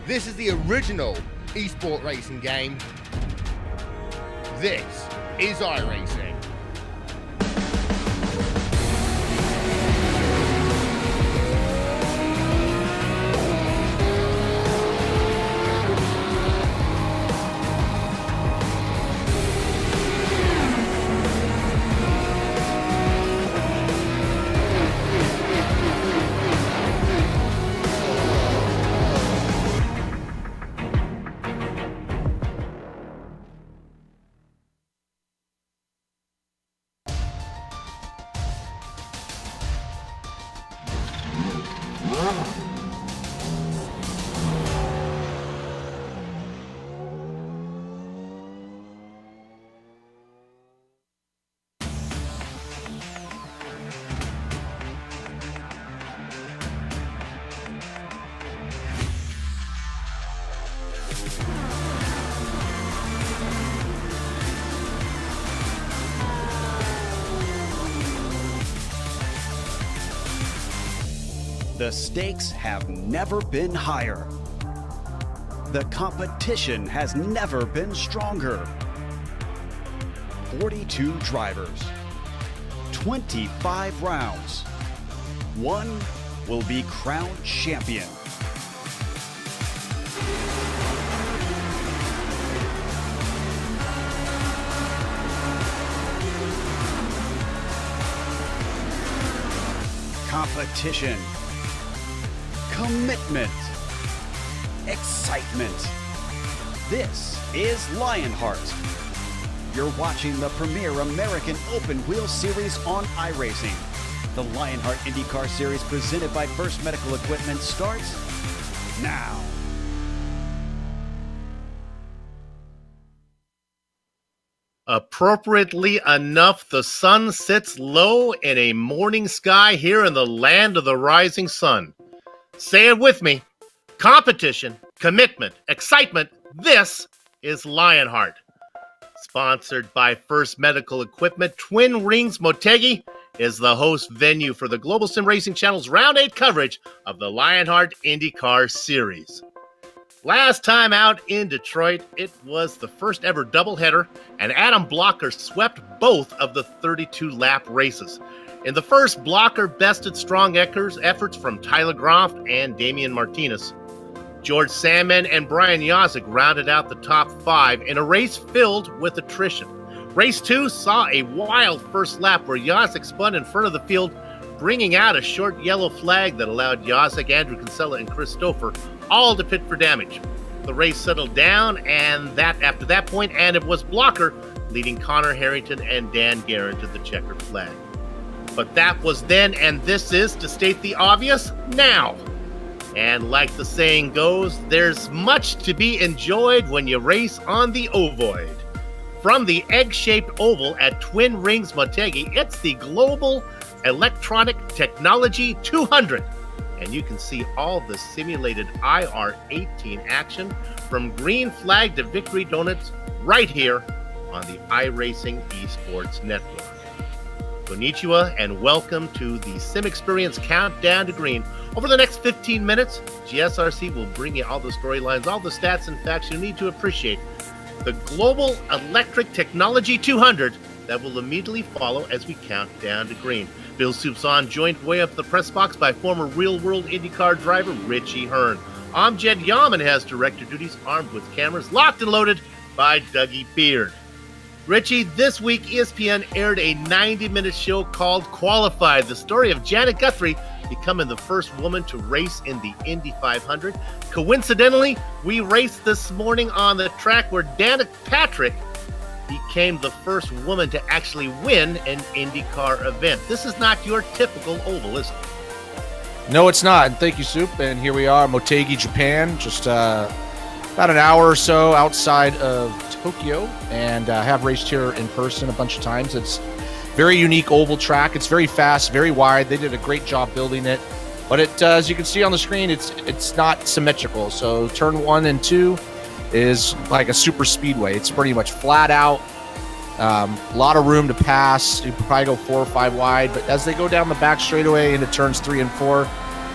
This is the original esport racing game. This is iRacing. The stakes have never been higher. The competition has never been stronger. 42 drivers, 25 rounds. One will be crowned champion. Competition, commitment, excitement. This is Lionheart. You're watching the premier American open wheel series on iRacing. The Lionheart IndyCar series presented by First Medical Equipment starts now. Appropriately enough, the sun sits low in a morning sky here in the land of the rising sun. Say it with me. Competition, commitment, excitement. This is Lionheart. Sponsored by First Medical Equipment, Twin Rings Motegi is the host venue for the Global Sim Racing Channel's Round 8 coverage of the Lionheart IndyCar Series. Last time out in Detroit, it was the first ever doubleheader, and Adam Blocker swept both of the 32-lap races. In the first, Blocker bested strong efforts from Tyler Groff and Damian Martinez. George Sandman and Brian Yozik rounded out the top 5 in a race filled with attrition. Race 2 saw a wild first lap where Yozik spun in front of the field, bringing out a short yellow flag that allowed Yozik, Andrew Kinsella, and Christopher all to pit for damage. The race settled down after that point, and it was Blocker leading Connor Harrington and Dan Guerin to the checkered flag. But that was then, and this is, to state the obvious, now. And like the saying goes, there's much to be enjoyed when you race on the ovoid. From the egg-shaped oval at Twin Rings Motegi, it's the Global Electronic Technology 200. And you can see all the simulated IR18 action from green flag to victory donuts right here on the iRacing Esports Network. Konnichiwa and welcome to the Sim Experience Countdown to Green. Over the next 15 minutes, GSRC will bring you all the storylines, all the stats and facts you need to appreciate the Global Electric Technology 200 that will immediately follow as we count down to green. Bill Soup's on, joined way up the press box by former real-world IndyCar driver Richie Hearn. Amjad Yaman has director duties, armed with cameras, locked and loaded by Dougie Beard. Richie, this week ESPN aired a 90-minute show called Qualified, the story of Janet Guthrie becoming the first woman to race in the Indy 500. Coincidentally, we raced this morning on the track where Danica Patrick became the first woman to actually win an IndyCar event. This is not your typical oval, is it? No, it's not. And thank you, Soup. And here we are, Motegi, Japan, just about an hour or so outside of Tokyo, and have raced here in person a bunch of times. It's very unique oval track. It's very fast, very wide. They did a great job building it, but it, as you can see on the screen, it's not symmetrical. So turn 1 and 2 is like a super speedway. It's pretty much flat out. A lot of room to pass. You probably go 4 or 5 wide, but as they go down the back straightaway into turns 3 and 4,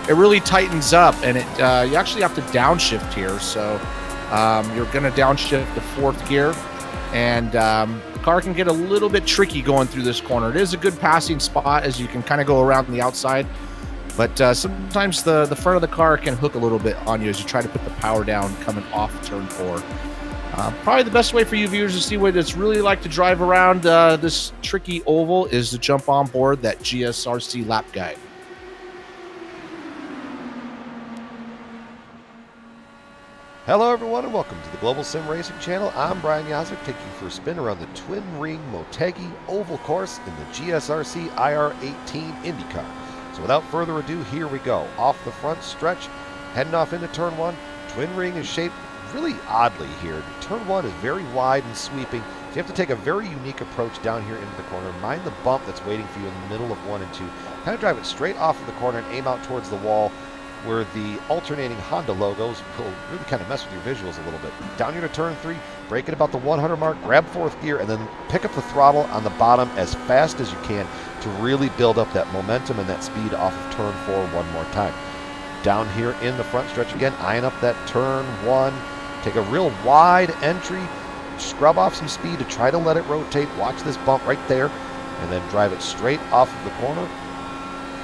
it really tightens up, and it you actually have to downshift here. So you're going to downshift to 4th gear, and the car can get a little bit tricky going through this corner. It is a good passing spot as you can kind of go around the outside, but sometimes the front of the car can hook a little bit on you as you try to put the power down coming off turn 4. Probably the best way for you viewers to see what it's really like to drive around this tricky oval is to jump on board that GSRC lap guide. Hello everyone and welcome to the Global Sim Racing Channel. I'm Brian Yazek, taking you for a spin around the Twin Ring Motegi Oval Course in the GSRC IR18 IndyCar. So without further ado, here we go. Off the front stretch, heading off into turn 1. Twin Ring is shaped really oddly here. Turn 1 is very wide and sweeping, so you have to take a very unique approach down here into the corner. Mind the bump that's waiting for you in the middle of 1 and 2. Kind of drive it straight off of the corner and aim out towards the wall, where the alternating Honda logos will really kind of mess with your visuals a little bit. Down here to turn 3, brake at about the 100 mark, grab 4th gear, and then pick up the throttle on the bottom as fast as you can to really build up that momentum and that speed off of turn 4 one more time. Down here in the front stretch again, eyeing up that turn 1, take a real wide entry, scrub off some speed to try to let it rotate, watch this bump right there, and then drive it straight off of the corner.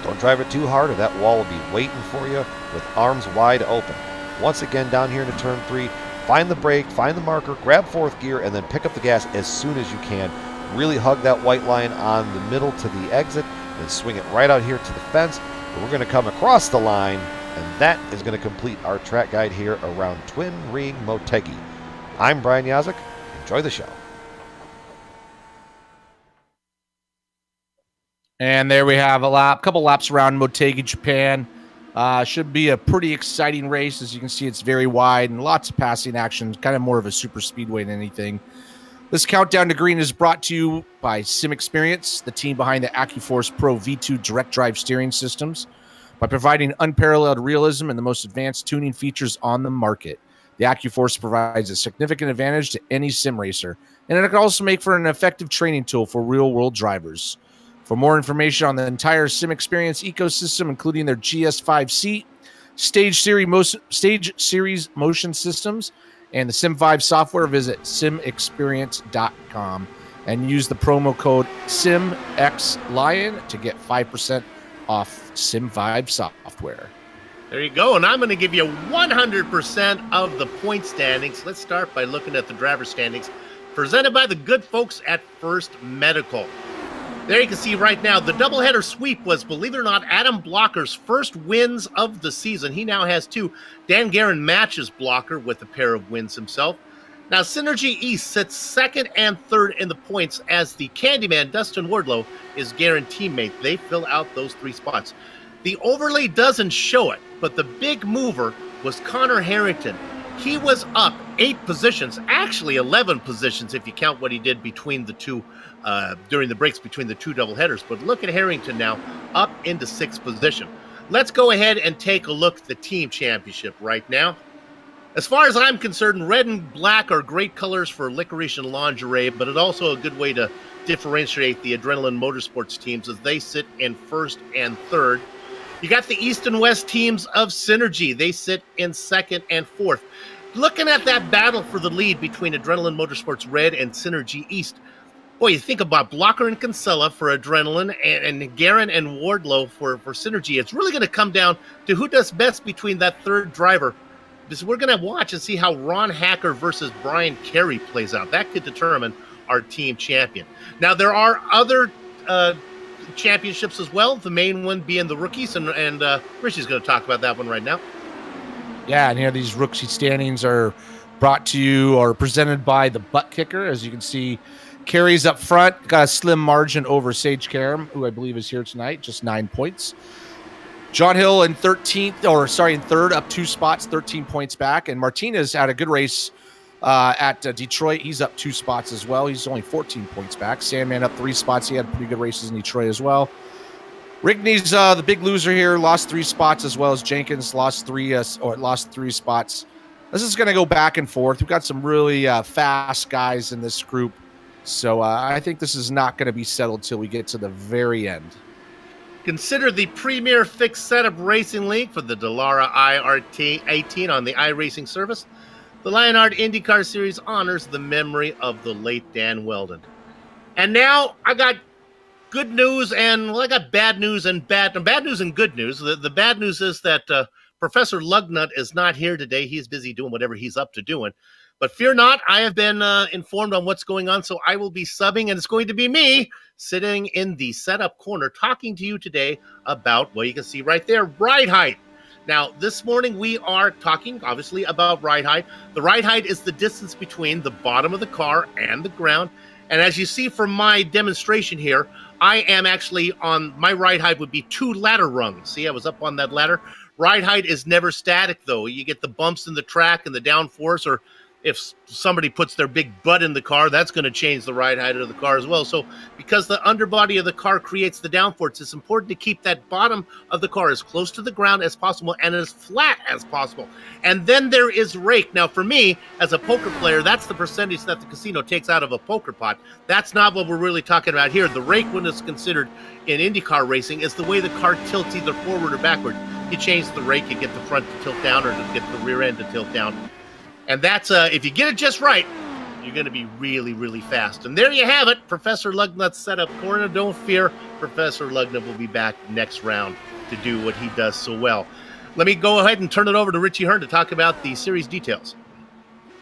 Don't drive it too hard or that wall will be waiting for you with arms wide open. Once again, down here into turn 3, find the brake, find the marker, grab 4th gear, and then pick up the gas as soon as you can. Really hug that white line on the middle to the exit, and swing it right out here to the fence. We're going to come across the line, and that is going to complete our track guide here around Twin Ring Motegi. I'm Brian Yazek. Enjoy the show. And there we have a couple laps around Motegi, Japan. Should be a pretty exciting race. As you can see, it's very wide and lots of passing action, kind of more of a super speedway than anything. This countdown to green is brought to you by Sim Experience, the team behind the AccuForce Pro V2 direct drive steering systems. By providing unparalleled realism and the most advanced tuning features on the market, the AccuForce provides a significant advantage to any sim racer, and it can also make for an effective training tool for real-world drivers. For more information on the entire Sim Experience ecosystem, including their GS5 seat, Stage Series motion systems, and the Sim5 software, visit simexperience.com and use the promo code SIMXLION to get 5% off Sim5 software. There you go, and I'm going to give you 100% of the point standings. Let's start by looking at the driver standings presented by the good folks at First Medical. There you can see right now, the doubleheader sweep was, believe it or not, Adam Blocker's first wins of the season. He now has 2. Dan Guerin matches Blocker with a pair of wins himself. Now, Synergy East sits 2nd and 3rd in the points as the Candyman, Dustin Wardlow, is Guerin teammate. They fill out those 3 spots. The overlay doesn't show it, but the big mover was Connor Harrington. He was up 8 positions, actually 11 positions if you count what he did between the 2 during the breaks between the 2 doubleheaders. But look at Harrington now up into 6th position. Let's go ahead and take a look at the team championship right now. As far as I'm concerned, red and black are great colors for licorice and lingerie, but it's also a good way to differentiate the Adrenaline Motorsports teams as they sit in 1st and 3rd. You got the East and West teams of Synergy. They sit in 2nd and 4th. looking at that battle for the lead between Adrenaline Motorsports Red and Synergy East, boy, you think about Blocker and Kinsella for Adrenaline and Guerin and Wardlow for Synergy. It's really going to come down to who does best between that third driver. Because we're going to watch and see how Ron Hacker versus Brian Carey plays out. That could determine our team champion. Now, there are other championships as well, the main one being the rookies, and Richie's going to talk about that one right now. Yeah, and here these rookie standings are brought to you or presented by the Butt Kicker. As you can see, Carey's up front, got a slim margin over Sage Karam, who I believe is here tonight, just 9 points. John Hill in 3rd, up 2 spots, 13 points back. And Martinez had a good race at Detroit. He's up 2 spots as well. He's only 14 points back. Sandman up 3 spots. He had pretty good races in Detroit as well. Rigney's the big loser here, lost 3 spots, as well as Jenkins lost 3 spots. This is going to go back and forth. We've got some really fast guys in this group. So I think this is not going to be settled till we get to the very end. Consider the premier fixed setup racing league for the Dallara IRT 18 on the iRacing service. The Lionheart IndyCar Series honors the memory of the late Dan Weldon. And now I got good news and, well, I got bad news and bad news and good news. The bad news is that Professor Lugnut is not here today. He's busy doing whatever he's up to doing. But fear not, I have been informed on what's going on, so I will be subbing, and it's going to be me sitting in the setup corner talking to you today about, well, you can see right there, ride height. Now, this morning we are talking, obviously, about ride height. The ride height is the distance between the bottom of the car and the ground. And as you see from my demonstration here, I am actually on, my ride height would be 2 ladder rungs. See, I was up on that ladder. Ride height is never static, though. You get the bumps in the track and the downforce, or if somebody puts their big butt in the car, that's going to change the ride height of the car as well. So because the underbody of the car creates the downforce, it's important to keep that bottom of the car as close to the ground as possible and as flat as possible. And then there is rake. Now, for me, as a poker player, that's the percentage that the casino takes out of a poker pot. That's not what we're really talking about here. The rake, when it's considered in IndyCar racing, is the way the car tilts either forward or backward. You change the rake, you get the front to tilt down or to get the rear end to tilt down. And that's, if you get it just right, you're going to be really, really fast. And there you have it, Professor Lugnut's setup corner. Don't fear, Professor Lugnut will be back next round to do what he does so well. Let me go ahead and turn it over to Richie Hearn to talk about the series details.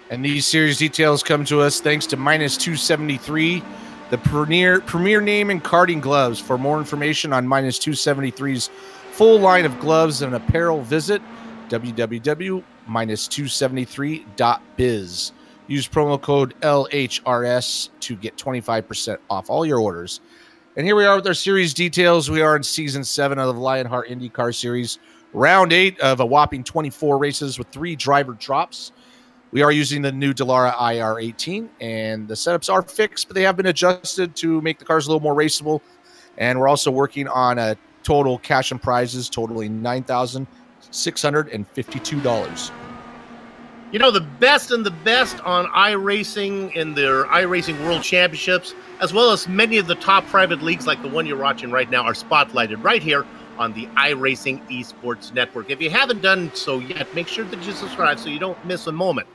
And these series details come to us thanks to Minus 273, the premier name in karting gloves. For more information on Minus 273's full line of gloves and apparel, visit www.273.biz. Use promo code LHRS to get 25% off all your orders. And here we are with our series details. We are in Season 7 of the Lionheart IndyCar Series, Round 8 of a whopping 24 races with 3 driver drops. We are using the new Dallara IR18, and the setups are fixed, but they have been adjusted to make the cars a little more raceable. And we're also working on a total cash and prizes totaling $9,652. You know, the best and the best on iRacing in their iRacing World Championships, as well as many of the top private leagues like the one you're watching right now, are spotlighted right here on the iRacing Esports Network. If you haven't done so yet, make sure that you subscribe so you don't miss a moment.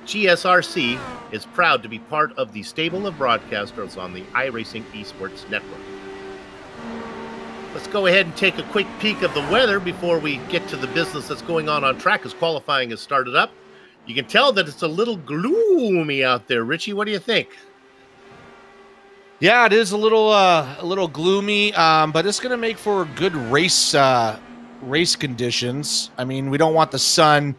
GSRC is proud to be part of the stable of broadcasters on the iRacing Esports Network. Let's go ahead and take a quick peek of the weather before we get to the business that's going on track, as qualifying has started up. You can tell that it's a little gloomy out there. Richie, what do you think? Yeah, it is a little gloomy, but it's going to make for good race conditions. I mean, we don't want the sun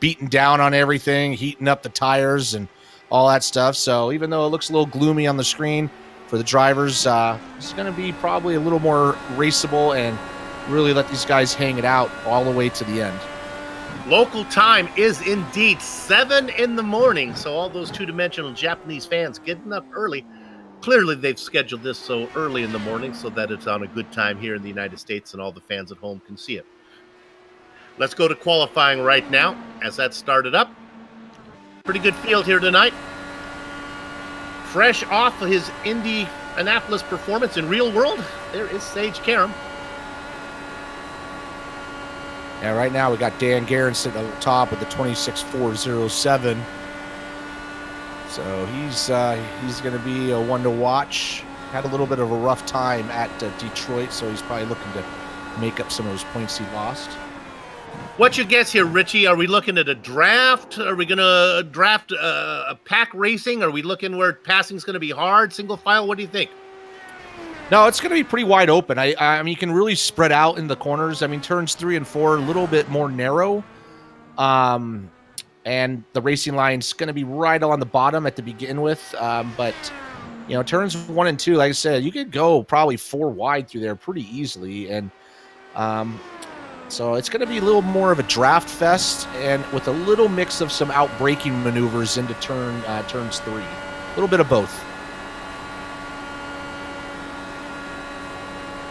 beating down on everything, heating up the tires and all that stuff. So even though it looks a little gloomy on the screen for the drivers, it's going to be probably a little more raceable and really let these guys hang it out all the way to the end. Local time is indeed 7 in the morning, so all those two-dimensional Japanese fans getting up early. Clearly, they've scheduled this so early in the morning so that it's on a good time here in the United States and all the fans at home can see it. Let's go to qualifying right now as that started up. Pretty good field here tonight. Fresh off of his Indianapolis performance in real world, there is Sage Karam. And right now we got Dan Guerin sitting at the top with the 26.407. So he's going to be a one to watch. Had a little bit of a rough time at Detroit, so he's probably looking to make up some of those points he lost. What's your guess here, Richie? Are we looking at a draft? Are we going to draft a pack racing? Are we looking where passing's going to be hard, single file? What do you think? No, it's going to be pretty wide open. I mean, you can really spread out in the corners. I mean, turns 3 and 4 a little bit more narrow. And the racing line's going to be right on the bottom at the begin with. But, you know, turns 1 and 2, like I said, you could go probably 4 wide through there pretty easily. And so it's going to be a little more of a draft fest, and with a little mix of some out-braking maneuvers into turns 3. A little bit of both.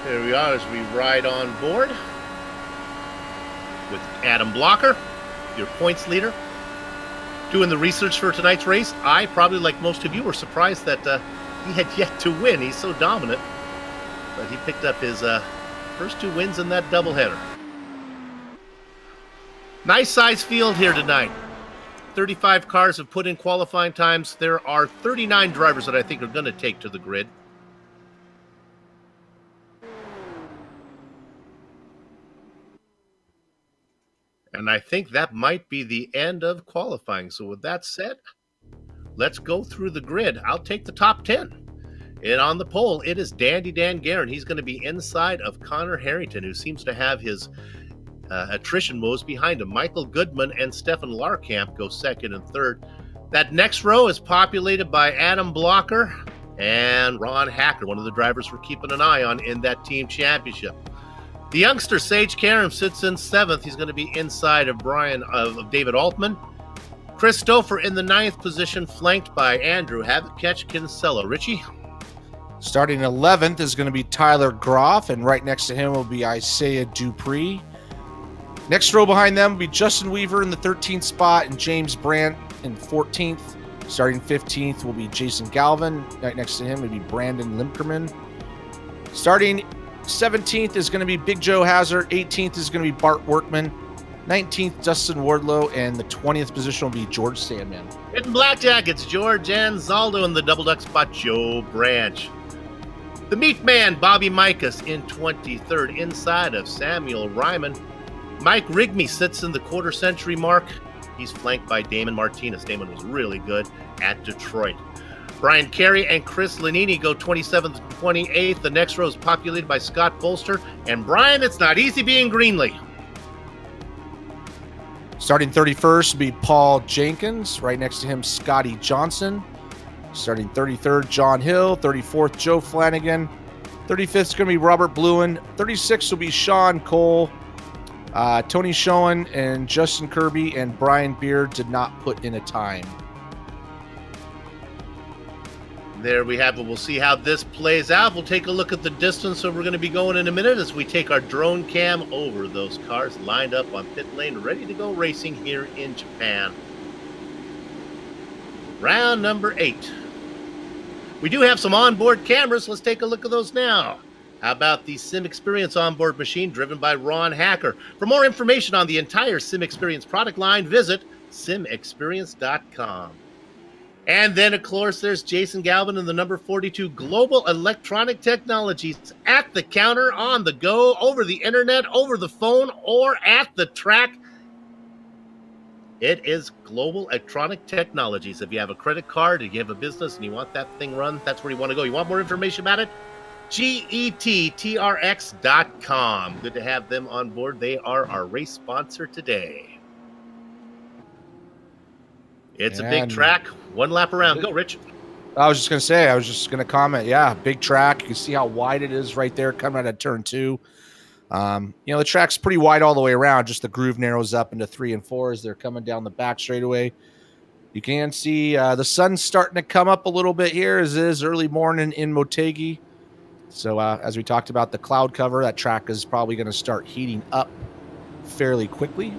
There we are as we ride on board with Adam Blocker, your points leader. Doing the research for tonight's race, I probably, like most of you, were surprised that he had yet to win. He's so dominant. But he picked up his first 2 wins in that doubleheader. Nice size field here tonight. 35 cars have put in qualifying times. There are 39 drivers that I think are going to take to the grid. And I think that might be the end of qualifying. So with that said, let's go through the grid. I'll take the top 10. And on the pole, it is Dandy Dan Guerin. He's going to be inside of Connor Harrington, who seems to have his attrition moves behind him. Michael Goodman and Stefan Larkamp go second and third. That next row is populated by Adam Blocker and Ron Hacker, one of the drivers we're keeping an eye on in that team championship. The youngster Sage Karam sits in 7th. He's going to be inside of David Altman. Chris Stouffer in the 9th position, flanked by Andrew Havitketch Kinsella. Richie? Starting 11th is going to be Tyler Groff, and right next to him will be Isaiah Dupree. Next row behind them will be Justin Weaver in the 13th spot and James Brandt in 14th. Starting 15th will be Jason Galvin. Right next to him will be Brandon Limkerman. Starting 17th is going to be Big Joe Hazard. 18th is going to be Bart Workman. 19th, Dustin Wardlow. And the 20th position will be George Sandman. Hitting blackjack, it's George Anzaldo in the double duck spot, Joe Branch. The meat man, Bobby Mikas, in 23rd, inside of Samuel Ryman. Mike Rigby sits in the quarter century mark. He's flanked by Damon Martinez. Damon was really good at Detroit. Brian Carey and Chris Lanini go 27th and 28th. The next row is populated by Scott Bolster. And Brian, it's not easy being Greenlee. Starting 31st will be Paul Jenkins. Right next to him, Scotty Johnson. Starting 33rd, John Hill. 34th, Joe Flanagan. 35th is going to be Robert Bluen. 36th will be Sean Cole. Tony Schoen and Justin Kirby and Brian Beard did not put in a time. There we have it. We'll see how this plays out. We'll take a look at the distance that we're going to be going in a minute as we take our drone cam over those cars lined up on pit lane, ready to go racing here in Japan. Round number 8. We do have some onboard cameras. Let's take a look at those now. How about the Sim Experience onboard machine driven by Ron Hacker? For more information on the entire Sim Experience product line, visit simexperience.com. And then, of course, there's Jason Galvin in the number 42 Global Electronic Technologies at the counter, on the go, over the internet, over the phone, or at the track. It is Global Electronic Technologies. If you have a credit card, if you have a business, and you want that thing run, that's where you want to go. You want more information about it? GETTRX.com. Good to have them on board. They are our race sponsor today. It's a big track. One lap around. Go, Rich. I was just going to comment. Yeah, big track. You can see how wide it is right there coming out of turn 2. You know, the track's pretty wide all the way around. Just the groove narrows up into 3 and 4 as they're coming down the back straightaway. You can see the sun's starting to come up a little bit here as it is early morning in Motegi. So as we talked about the cloud cover, that track is probably going to start heating up fairly quickly.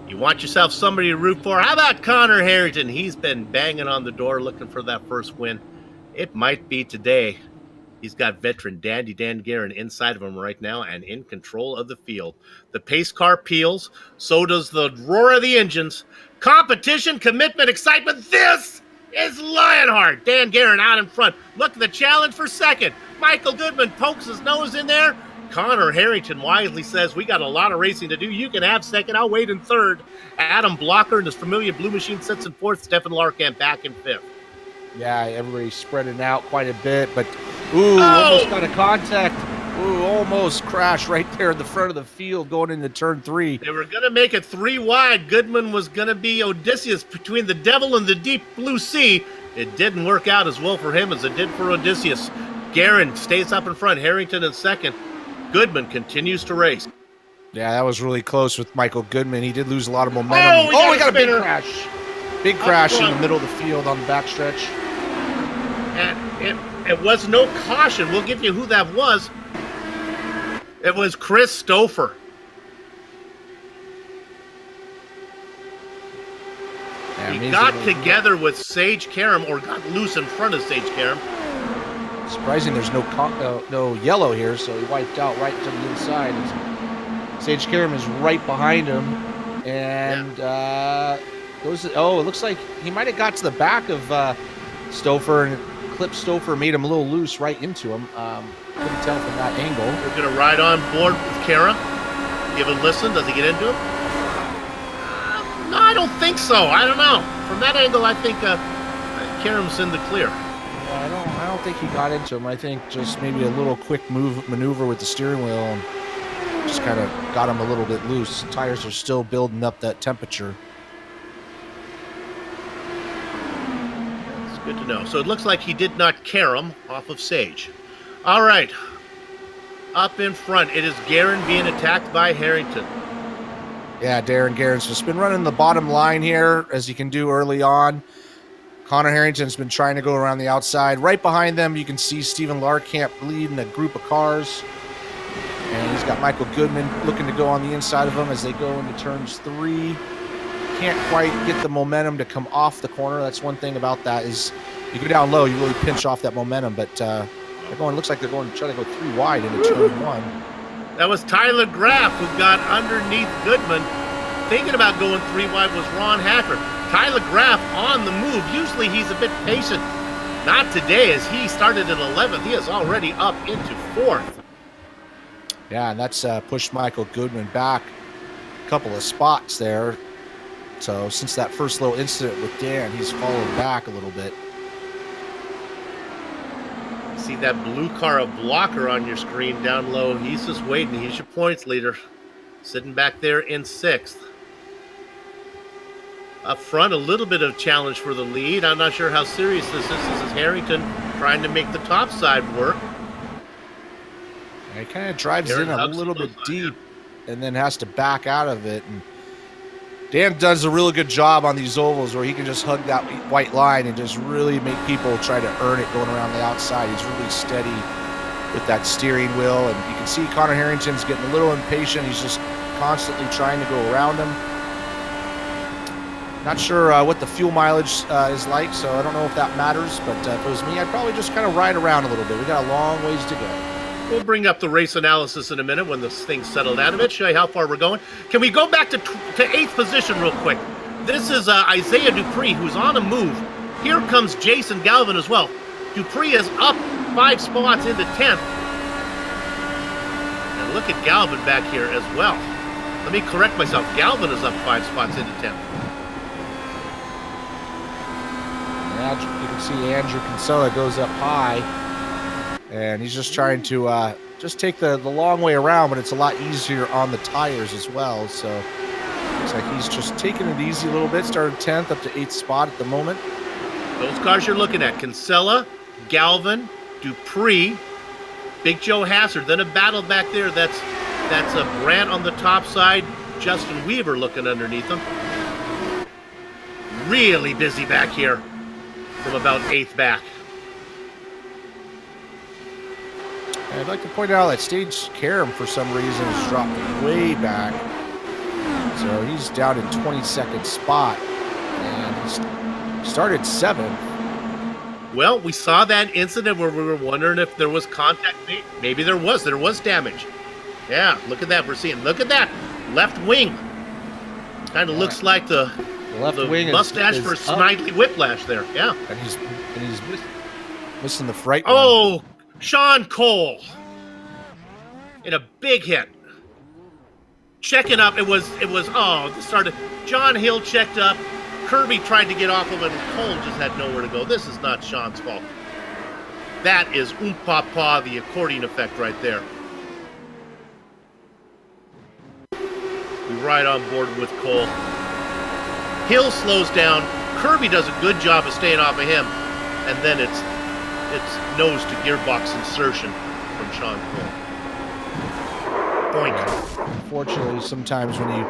You want yourself somebody to root for? How about Connor Harrington? He's been banging on the door looking for that first win. It might be today. He's got veteran Dandy Dan Guerin inside of him right now and in control of the field. The pace car peels. So does the roar of the engines. Competition, commitment, excitement. This is Lionheart. Dan Guerin out in front. Look at the challenge for second. Michael Goodman pokes his nose in there. Connor Harrington wisely says, we got a lot of racing to do. You can have second. I'll wait in third. Adam Blocker and his familiar Blue Machine sits in fourth. Stefan Larkamp back in fifth. Yeah, everybody's spreading out quite a bit, but almost got a contact. Almost crashed right there in the front of the field going into turn 3. They were going to make it 3 wide. Goodman was going to be Odysseus between the devil and the deep blue sea. It didn't work out as well for him as it did for Odysseus. Guerin stays up in front. Harrington in second. Goodman continues to race. Yeah, that was really close with Michael Goodman. He did lose a lot of momentum. We got a big crash. Big crash in the middle of the field on the backstretch. And it was no caution. We'll give you who that was. It was Chris Stouffer. Yeah, he got together with Sage Karam, or got loose in front of Sage Karam. Surprising there's no yellow here, so he wiped out right to the inside. And Sage Karam is right behind him. And it looks like he might have got to the back of Stouffer, and clipped Stouffer, made him a little loose right into him. Couldn't tell from that angle. We're going to ride on board with Karam. Give a listen. Does he get into him? No, I don't think so. I don't know. From that angle, I think Karam's in the clear. Yeah, I don't think he got into him. I think just maybe a little quick maneuver with the steering wheel and just kind of got him a little bit loose. Tires are still building up that temperature. That's good to know. So it looks like he did not Karam off of Sage. All right. Up in front, it is Guerin being attacked by Harrington. Yeah, Darren Guerin's just been running the bottom line here, as you can do early on. Connor Harrington's been trying to go around the outside. Right behind them, you can see Stephen Larkamp leading a group of cars. And he's got Michael Goodman looking to go on the inside of him as they go into turns 3. Can't quite get the momentum to come off the corner. That's one thing about that is you go down low, you really pinch off that momentum. But looks like they're going to try to go 3 wide into turn 1. That was Tyler Graff who got underneath Goodman. Thinking about going 3 wide was Ron Hacker. Tyler Graff on the move. Usually he's a bit patient. Not today, as he started at 11th. He is already up into 4th. Yeah, and that's pushed Michael Goodman back a couple of spots there. So since that first little incident with Dan, he's fallen back a little bit. See that blue car of Blocker on your screen down low. He's just waiting. He's your points leader. Sitting back there in 6th. Up front, a little bit of challenge for the lead. I'm not sure how serious this is. This is Harrington trying to make the top side work. He kind of drives in a little bit deep and then has to back out of it. And Dan does a really good job on these ovals where he can just hug that white line and just really make people try to earn it going around the outside. He's really steady with that steering wheel. And you can see Connor Harrington's getting a little impatient. He's just constantly trying to go around him. Not sure what the fuel mileage is like, so I don't know if that matters. But if it was me, I'd probably just kind of ride around a little bit. We got a long ways to go. We'll bring up the race analysis in a minute when this thing's settled down a bit, show you how far we're going. Can we go back to 8th position real quick? This is Isaiah Dupree, who's on a move. Here comes Jason Galvin as well. Dupree is up 5 spots into 10th. And look at Galvin back here as well. Let me correct myself. Galvin is up 5 spots into 10th. And you can see Andrew Kinsella goes up high. And he's just trying to just take the long way around, but it's a lot easier on the tires as well. So looks like he's just taking it easy a little bit. Started 10th up to 8th spot at the moment. Those cars you're looking at, Kinsella, Galvin, Dupree, Big Joe Hassard. Then a battle back there. That's a Brandt on the top side. Justin Weaver looking underneath him. Really busy back here from about 8th back. And I'd like to point out that Sage Karam, for some reason, has dropped way back. So he's down in 22nd spot. And he started 7th. Well, we saw that incident where we were wondering if there was contact. Maybe there was. There was damage. Yeah, look at that. We're seeing. Look at that left wing. Kind of looks like the left wing mustache is for up. Snidely Whiplash there. Yeah. And he's missing the fright. Oh, Sean Cole in a big hit. Checking up. It was. Oh, this started. John Hill checked up. Kirby tried to get off of it, and Cole just had nowhere to go. This is not Sean's fault. That is Papa, the accordion effect right there. We ride on board with Cole. Hill slows down. Kirby does a good job of staying off of him, and then it's nose to gearbox insertion from Sean Cole. Boink. Unfortunately, sometimes when you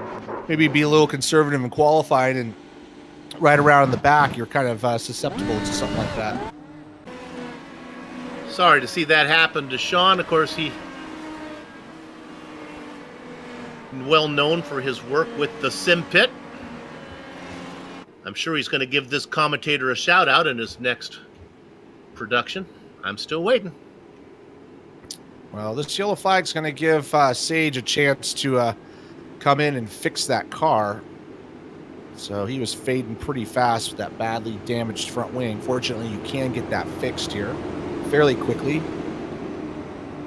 maybe be a little conservative in qualifying and right around in the back, you're kind of susceptible to something like that. Sorry to see that happen to Sean. Of course, he well known for his work with the Sim Pit. I'm sure he's going to give this commentator a shout out in his next production. I'm still waiting. Well, this yellow flag's going to give Sage a chance to come in and fix that car. So he was fading pretty fast with that badly damaged front wing. Fortunately, you can get that fixed here fairly quickly.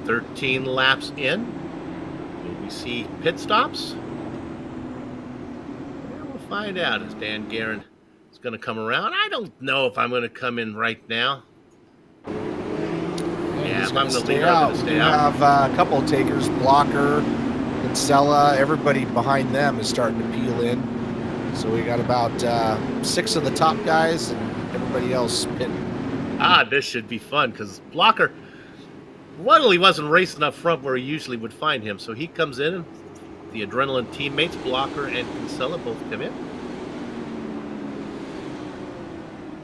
13 laps in. Will we see pit stops? We'll find out as Dan Guerin is going to come around. I don't know if I'm going to come in right now. Yeah, if I'm going to leave, I'm going to stay out. We have a couple of takers, Blocker, Kinsella. Everybody behind them is starting to peel in. So we got about 6 of the top guys and everybody else pitting. Ah, this should be fun because Blocker, he wasn't racing up front where he usually would find him. So he comes in and the Adrenaline teammates, Blocker and Kinsella, both come in.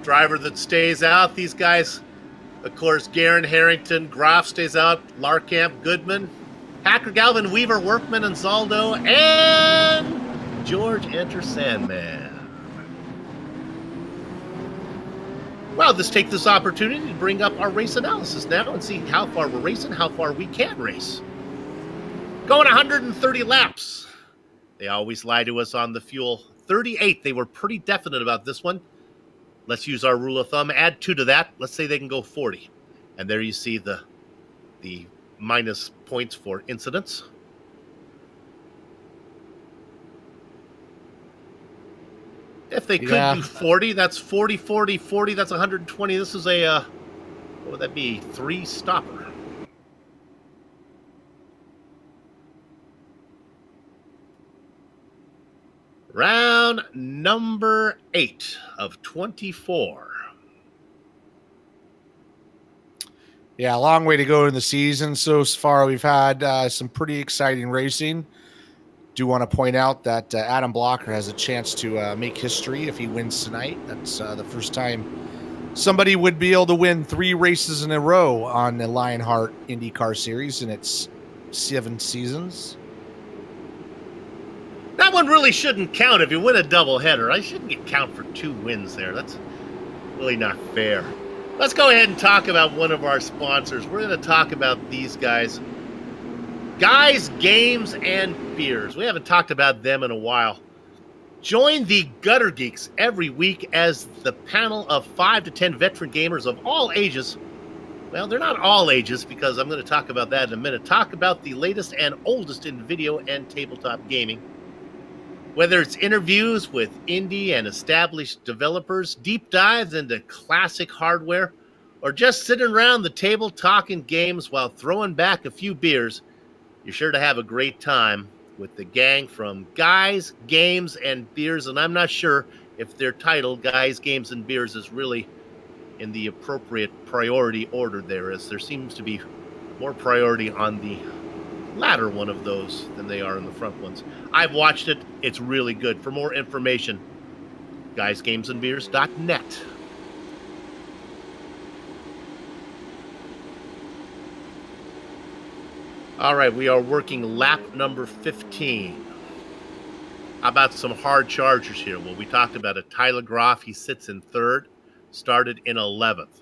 Driver that stays out, these guys, of course, Guerin, Harrington, Groff stays out, Larkamp, Goodman, Hacker, Galvin, Weaver, Workman, and Zaldo, and George Enter Sandman. Well, let's take this opportunity to bring up our race analysis now and see how far we're racing, how far we can race. Going 130 laps. They always lie to us on the fuel. 38, they were pretty definite about this one. Let's use our rule of thumb. Add 2 to that. Let's say they can go 40. And there you see the minus points for incidents. If they could do 40, that's 40, 40, 40. That's 120. This is a, what would that be? 3-stopper. Round number 8 of 24. Yeah, a long way to go in the season. So far, we've had some pretty exciting racing. Do want to point out that Adam Blocker has a chance to make history if he wins tonight. That's the first time somebody would be able to win 3 races in a row on the Lionheart IndyCar series in its 7 seasons. That one really shouldn't count if you win a doubleheader. I shouldn't get count for 2 wins there. That's really not fair. Let's go ahead and talk about one of our sponsors. We're going to talk about these guys. Guys, Games, and Beers. We haven't talked about them in a while. Join the Gutter Geeks every week as the panel of 5 to 10 veteran gamers of all ages. Well, they're not all ages because I'm going to talk about that in a minute. Talk about the latest and oldest in video and tabletop gaming. Whether it's interviews with indie and established developers, deep dives into classic hardware, or just sitting around the table talking games while throwing back a few beers, you're sure to have a great time with the gang from Guys, Games, and Beers. And I'm not sure if their title, Guys, Games, and Beers, is really in the appropriate priority order there, as there seems to be more priority on the latter one of those than they are in the front ones. I've watched it. It's really good. For more information, guysgamesandbeers.net. All right, we are working lap number 15. How about some hard chargers here? Well, we talked about it. Tyler Groff, he sits in 3rd, started in 11th.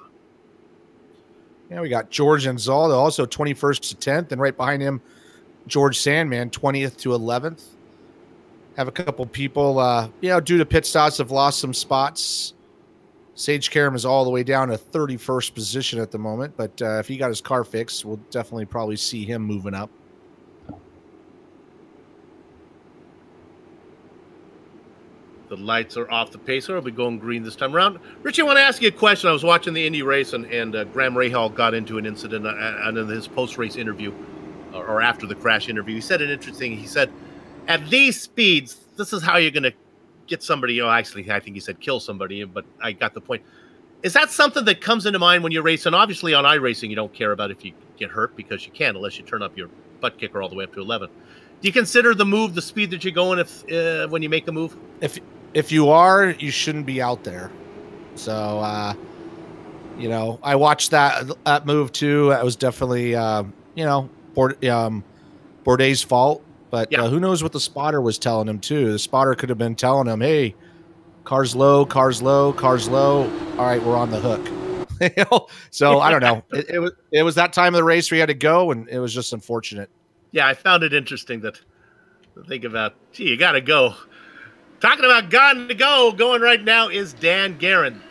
Yeah, we got George Anzaldo, also 21st to 10th, and right behind him, George Sandman, 20th to 11th. Have a couple people, due to pit stops, have lost some spots. Sage Karam is all the way down to 31st position at the moment, but if he got his car fixed, we'll definitely probably see him moving up. The lights are off the pacer. I'll be going green this time around. Richie, I want to ask you a question. I was watching the Indy race, and Graham Rahal got into an incident in his post-race interview, or after the crash interview. He said an interesting. He said, at these speeds, this is how you're going to get somebody. Actually, I think he said kill somebody, but I got the point. Is that something that comes into mind when you're racing? Obviously, on iRacing, you don't care about if you get hurt because you can't, unless you turn up your butt kicker all the way up to 11. Do you consider the move, the speed that you're going, when you make the move? If you are, you shouldn't be out there. So, I watched that move too. That was definitely, Bourdais' fault. But who knows what the spotter was telling him too? The spotter could have been telling him, "Hey, car's low, car's low, car's low. All right, we're on the hook." So I don't know. It was that time of the race where he had to go, and it was just unfortunate. Yeah, I found it interesting to think about. Gee, you got to go. Talking about gone to go, going right now is Dan Guerin,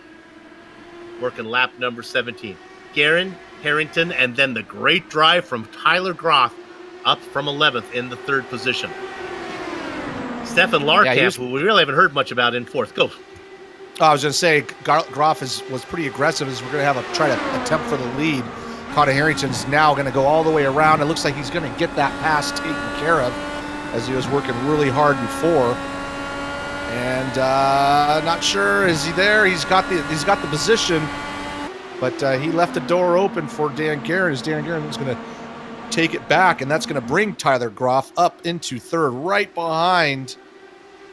working lap number 17. Guerin, Harrington, and then the great drive from Tyler Groff up from 11th in the 3rd position. Stefan Larkamp, who we really haven't heard much about, in 4th. Go. I was going to say, Groff was pretty aggressive as we're going to try to attempt for the lead. Connor Harrington's now going to go all the way around. It looks like he's going to get that pass taken care of as he was working really hard before. And not sure, is he there? He's got the position, but he left the door open for Dan Guerin as Dan Guerin is going to take it back, and that's going to bring Tyler Groff up into 3rd, right behind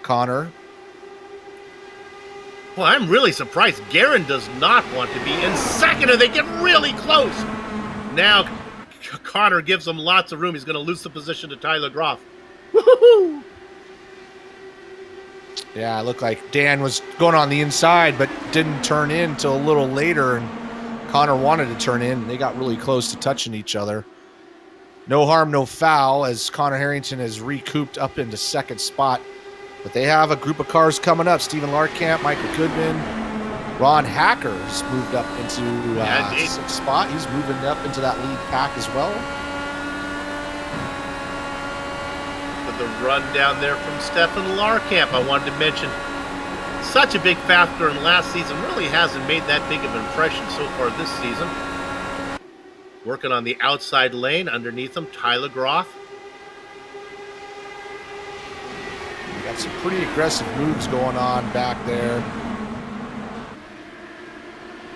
Connor. Well, I'm really surprised. Guerin does not want to be in 2nd, and they get really close. Now, Connor gives him lots of room. He's going to lose the position to Tyler Groff. Woo-hoo-hoo! Yeah, it looked like Dan was going on the inside, but didn't turn in until a little later, and Connor wanted to turn in, and they got really close to touching each other. No harm, no foul, as Connor Harrington is recouped up into 2nd spot. But they have a group of cars coming up. Stephen Larkamp, Michael Goodman, Ron Hacker has moved up into 6th spot. He's moving up into that lead pack as well. The run down there from Stefan Larkamp, I wanted to mention, such a big factor in last season, really hasn't made that big of an impression so far this season. Working on the outside lane underneath him, Tyler Groff. We got some pretty aggressive moves going on back there.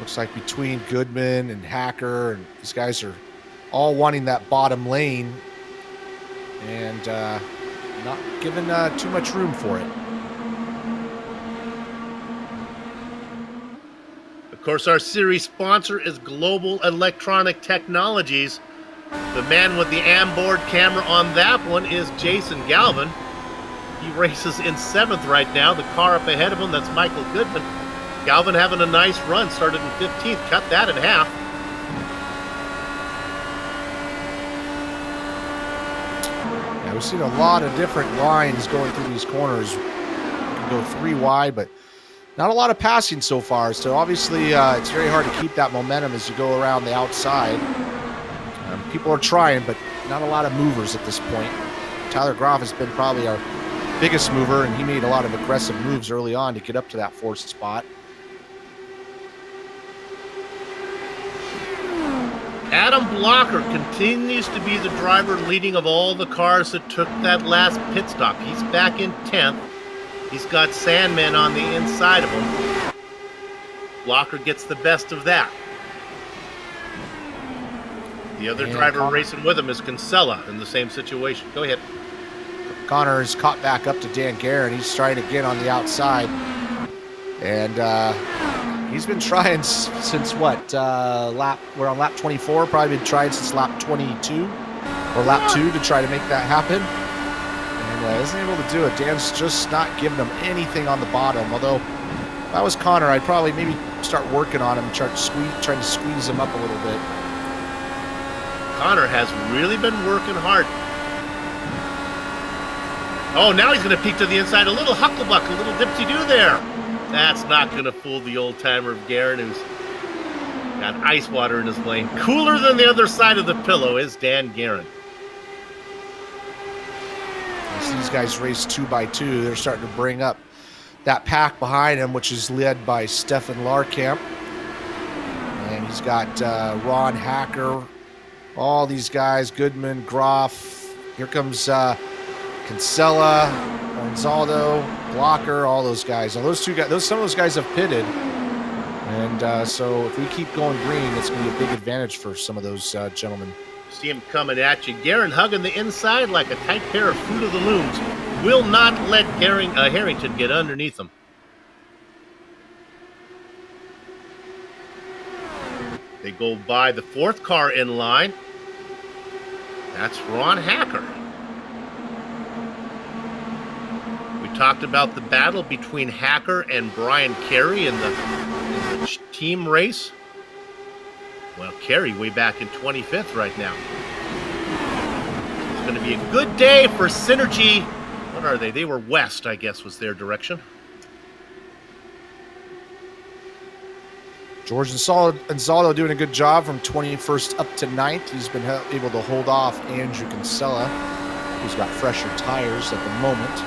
Looks like between Goodman and Hacker, and these guys are all wanting that bottom lane and not given too much room for it. Of course, our series sponsor is Global Electronic Technologies. The man with the onboard camera on that one is Jason Galvin. He races in 7th right now. The car up ahead of him, that's Michael Goodman. Galvin having a nice run, started in 15th, cut that in half. We've seen a lot of different lines going through these corners. You can go 3 wide, but not a lot of passing so far. So obviously it's very hard to keep that momentum as you go around the outside. People are trying, but not a lot of movers at this point. Tyler Groff has been probably our biggest mover, and he made a lot of aggressive moves early on to get up to that 4th spot. Adam Blocker continues to be the driver leading of all the cars that took that last pit stop. He's back in 10th. He's got Sandman on the inside of him. Blocker gets the best of that. The other driver racing with him is Kinsella in the same situation. Go ahead. Connor is caught back up to Dan Guerin. He's trying again on the outside. And he's been trying since what? We're on lap 24. Probably been trying since lap 22 or lap 2 to try to make that happen. And isn't able to do it. Dan's just not giving him anything on the bottom. Although, if I was Connor, I'd probably maybe start working on him, trying to squeeze him up a little bit. Connor has really been working hard. Oh, now he's going to peek to the inside. A little hucklebuck, a little dipsy-do there. That's not going to fool the old-timer of Garen, who's got ice water in his lane. Cooler than the other side of the pillow is Dan Garen. As these guys race 2 by 2, they're starting to bring up that pack behind him, which is led by Stefan Larkamp. And he's got Ron Hacker, all these guys, Goodman, Groff. Here comes Kinsella, Gonzalo, Blocker, all those guys. Now those 2 guys, some of those guys have pitted. And so if we keep going green, it's going to be a big advantage for some of those gentlemen. See him coming at you. Garen hugging the inside like a tight pair of Fruit of the Looms. Will not let Harrington get underneath him. They go by the 4th car in line. That's Ron Hacker. We talked about the battle between Hacker and Brian Carey in the team race. Well, Carey way back in 25th right now. It's going to be a good day for Synergy. What are they? They were west, I guess, was their direction. George Gonzalo doing a good job from 21st up to 9th. He's been able to hold off Andrew Kinsella, who's got fresher tires at the moment.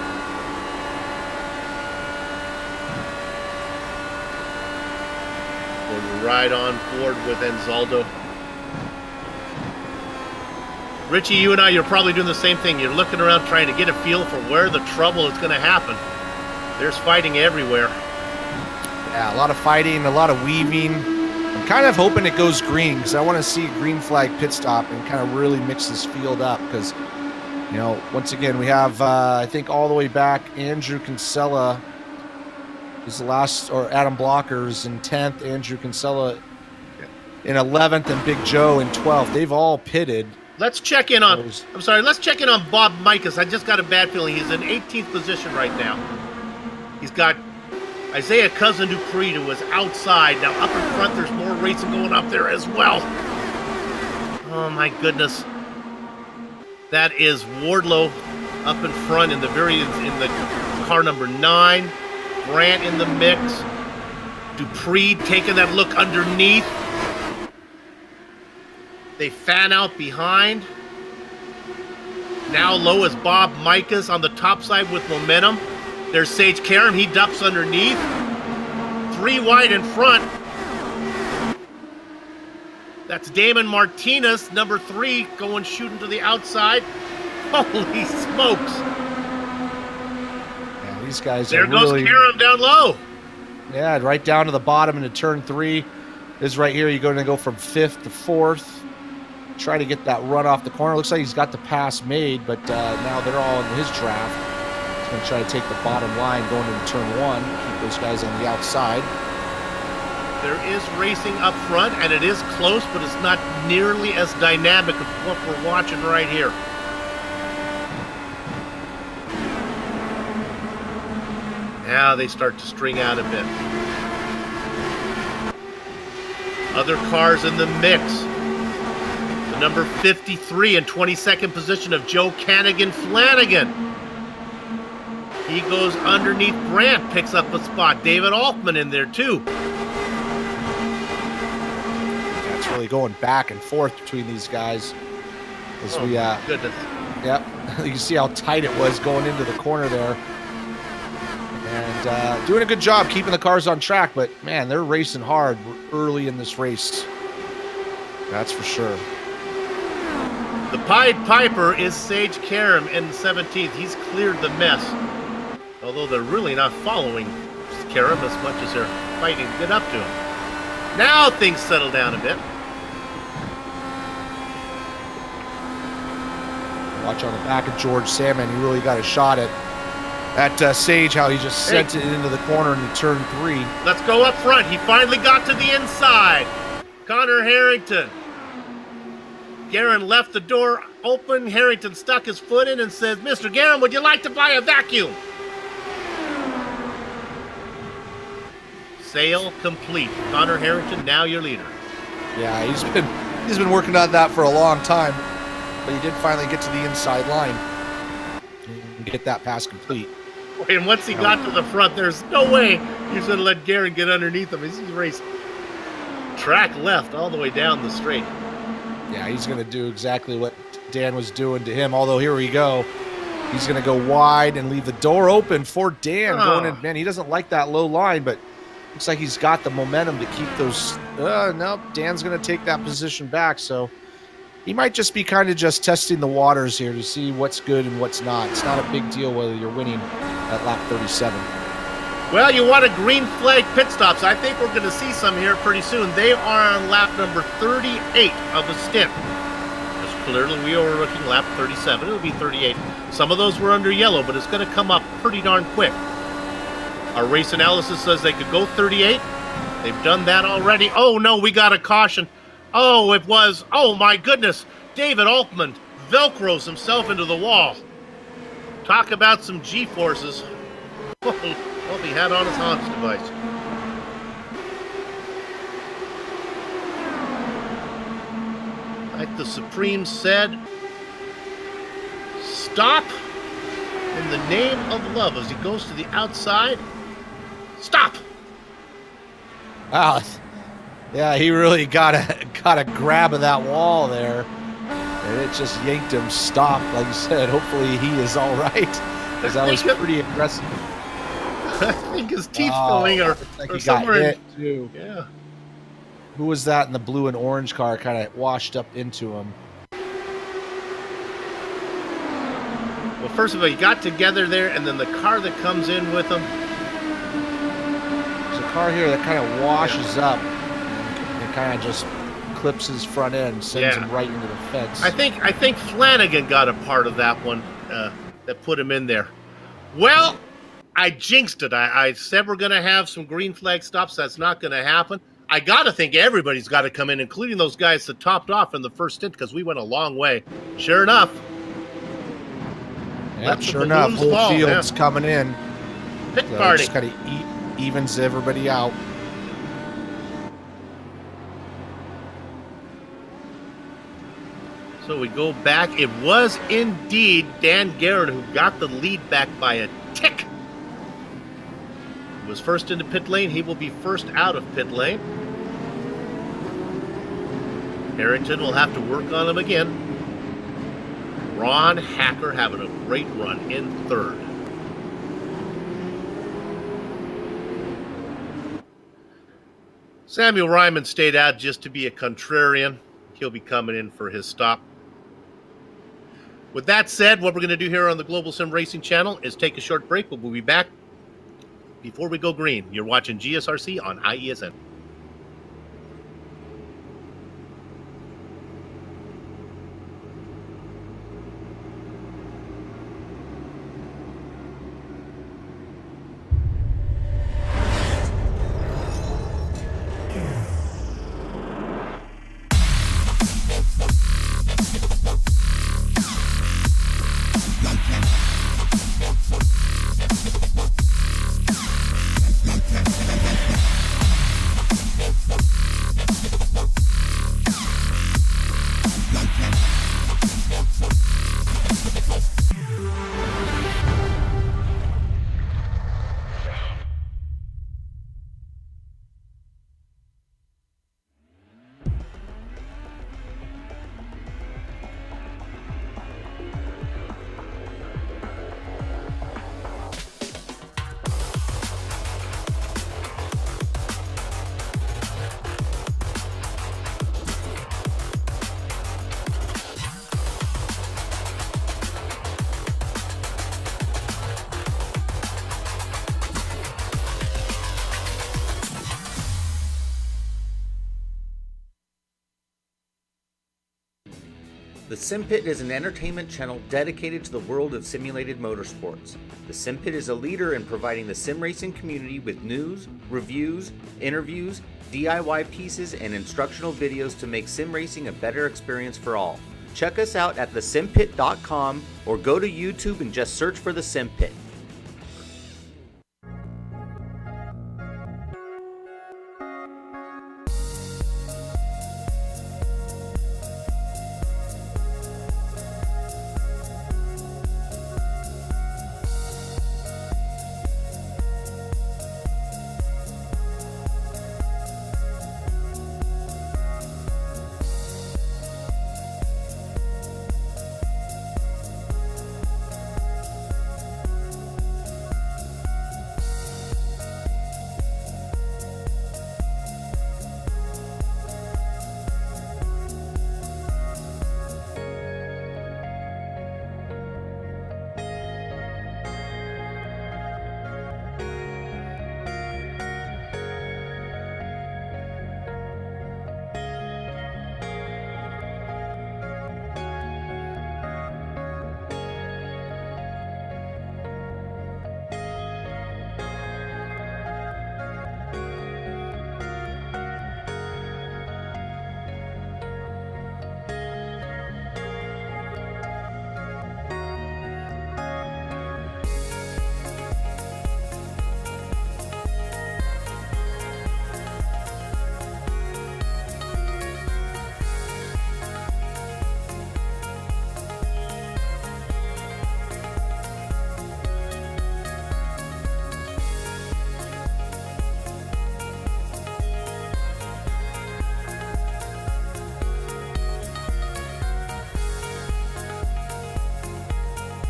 We'll ride on board with Anzaldo. Richie, you and I, you're probably doing the same thing. You're looking around trying to get a feel for where the trouble is going to happen. There's fighting everywhere. Yeah, a lot of fighting, a lot of weaving. I'm kind of hoping it goes green because I want to see a green flag pit stop and kind of really mix this field up because, you know, once again, we have, I think all the way back, Andrew Kinsella is the last, or Adam Blockers in 10th, Andrew Kinsella in 11th, and Big Joe in 12th. They've all pitted. Let's check in on, let's check in on Bob Mikas. I just got a bad feeling. He's in 18th position right now. He's got Isaiah Cousin Dupree who was outside. Now up in front, there's more racing going up there as well. Oh my goodness. That is Wardlow up in front in the car number 9. Grant in the mix. Dupree taking that look underneath. They fan out behind. Now low is Bob Mikas on the top side with momentum. There's Sage Karam. He ducks underneath. 3 wide in front. That's Damon Martinez, number 3, going shooting to the outside. Holy smokes. Yeah, these guys there are goes really... Karam down low. Yeah, right down to the bottom into turn 3. This is right here. You're going to go from 5th to 4th. Try to get that run off the corner. Looks like he's got the pass made, but now they're all in his draft. He's going to try to take the bottom line going into turn 1. Keep those guys on the outside. There is racing up front, and it is close, but it's not nearly as dynamic as what we're watching right here. Now they start to string out a bit. Other cars in the mix. The number 53 in 22nd position of Joe Cannigan Flanagan. He goes underneath Brandt, picks up a spot. David Altman in there too. Yeah, it's really going back and forth between these guys. As goodness. Yep, you can see how tight it was going into the corner there. And doing a good job keeping the cars on track, but man, they're racing hard early in this race. That's for sure. The Pied Piper is Sage Karam in 17th. He's cleared the mess. Although they're really not following Karam as much as they're fighting to get up to him. Now things settle down a bit. Watch on the back of George Salmon. He really got a shot at Sage, how he just sent it into the corner into turn 3. Let's go up front. He finally got to the inside. Connor Harrington. Garen left the door open. Harrington stuck his foot in and says, Mr. Garen, would you like to buy a vacuum? Sale complete. Connor Harrington, now your leader. Yeah, he's been He's been working on that for a long time, but he did finally get to the inside line and get that pass complete. And once he got to the front, there's no way he's going to let Garrett get underneath him. He's raced track left all the way down the straight. Yeah, he's going to do exactly what Dan was doing to him, although here we go. He's going to go wide and leave the door open for Dan going in. Man, he doesn't like that low line, but looks like he's got the momentum to keep those. No, Dan's going to take that position back, so he might just be kind of just testing the waters here to see what's good and what's not. It's not a big deal whether you're winning at lap 37. Well, you want a green flag pit stops. I think we're going to see some here pretty soon. They are on lap number 38 of the stint. Because clearly we are looking lap 37. It'll be 38. Some of those were under yellow, but it's going to come up pretty darn quick. Our race analysis says they could go 38. They've done that already. Oh, no, we got a caution. Oh, it was, oh my goodness, David Altman Velcros himself into the wall. Talk about some G-forces. Well, he had on his Hans device. Like the Supreme said, stop in the name of love. As he goes to the outside, stop. Wow. Yeah, he really got a grab of that wall there, and it just yanked him. Stop, like you said. Hopefully he is all right, because that was pretty aggressive. I think his teeth falling or he got hit too. Yeah. Who was that in the blue and orange car? Kind of washed up into him. Well, first of all, you got together there, and then the car that comes in with him. There's a car here that kind of washes up. Kind of just clips his front end, sends him right into the fence. I think Flanagan got a part of that one that put him in there. Well, I jinxed it. I said we're going to have some green flag stops. That's not going to happen. I got to think everybody's got to come in, including those guys that topped off in the first stint, because we went a long way. Sure enough. Yep, sure enough. Whole field's coming in. Pit party. Just kind of evens everybody out. So we go back. It was indeed Dan Garrett who got the lead back by a tick. He was first into pit lane. He will be first out of pit lane. Harrington will have to work on him again. Ron Hacker having a great run in third. Samuel Ryman stayed out just to be a contrarian. He'll be coming in for his stop. With that said, what we're going to do here on the Global Sim Racing channel is take a short break, but we'll be back before we go green. You're watching GSRC on IESN. The Sim Pit is an entertainment channel dedicated to the world of simulated motorsports. The Sim Pit is a leader in providing the sim racing community with news, reviews, interviews, DIY pieces, and instructional videos to make sim racing a better experience for all. Check us out at thesimpit.com or go to YouTube and just search for The Sim Pit.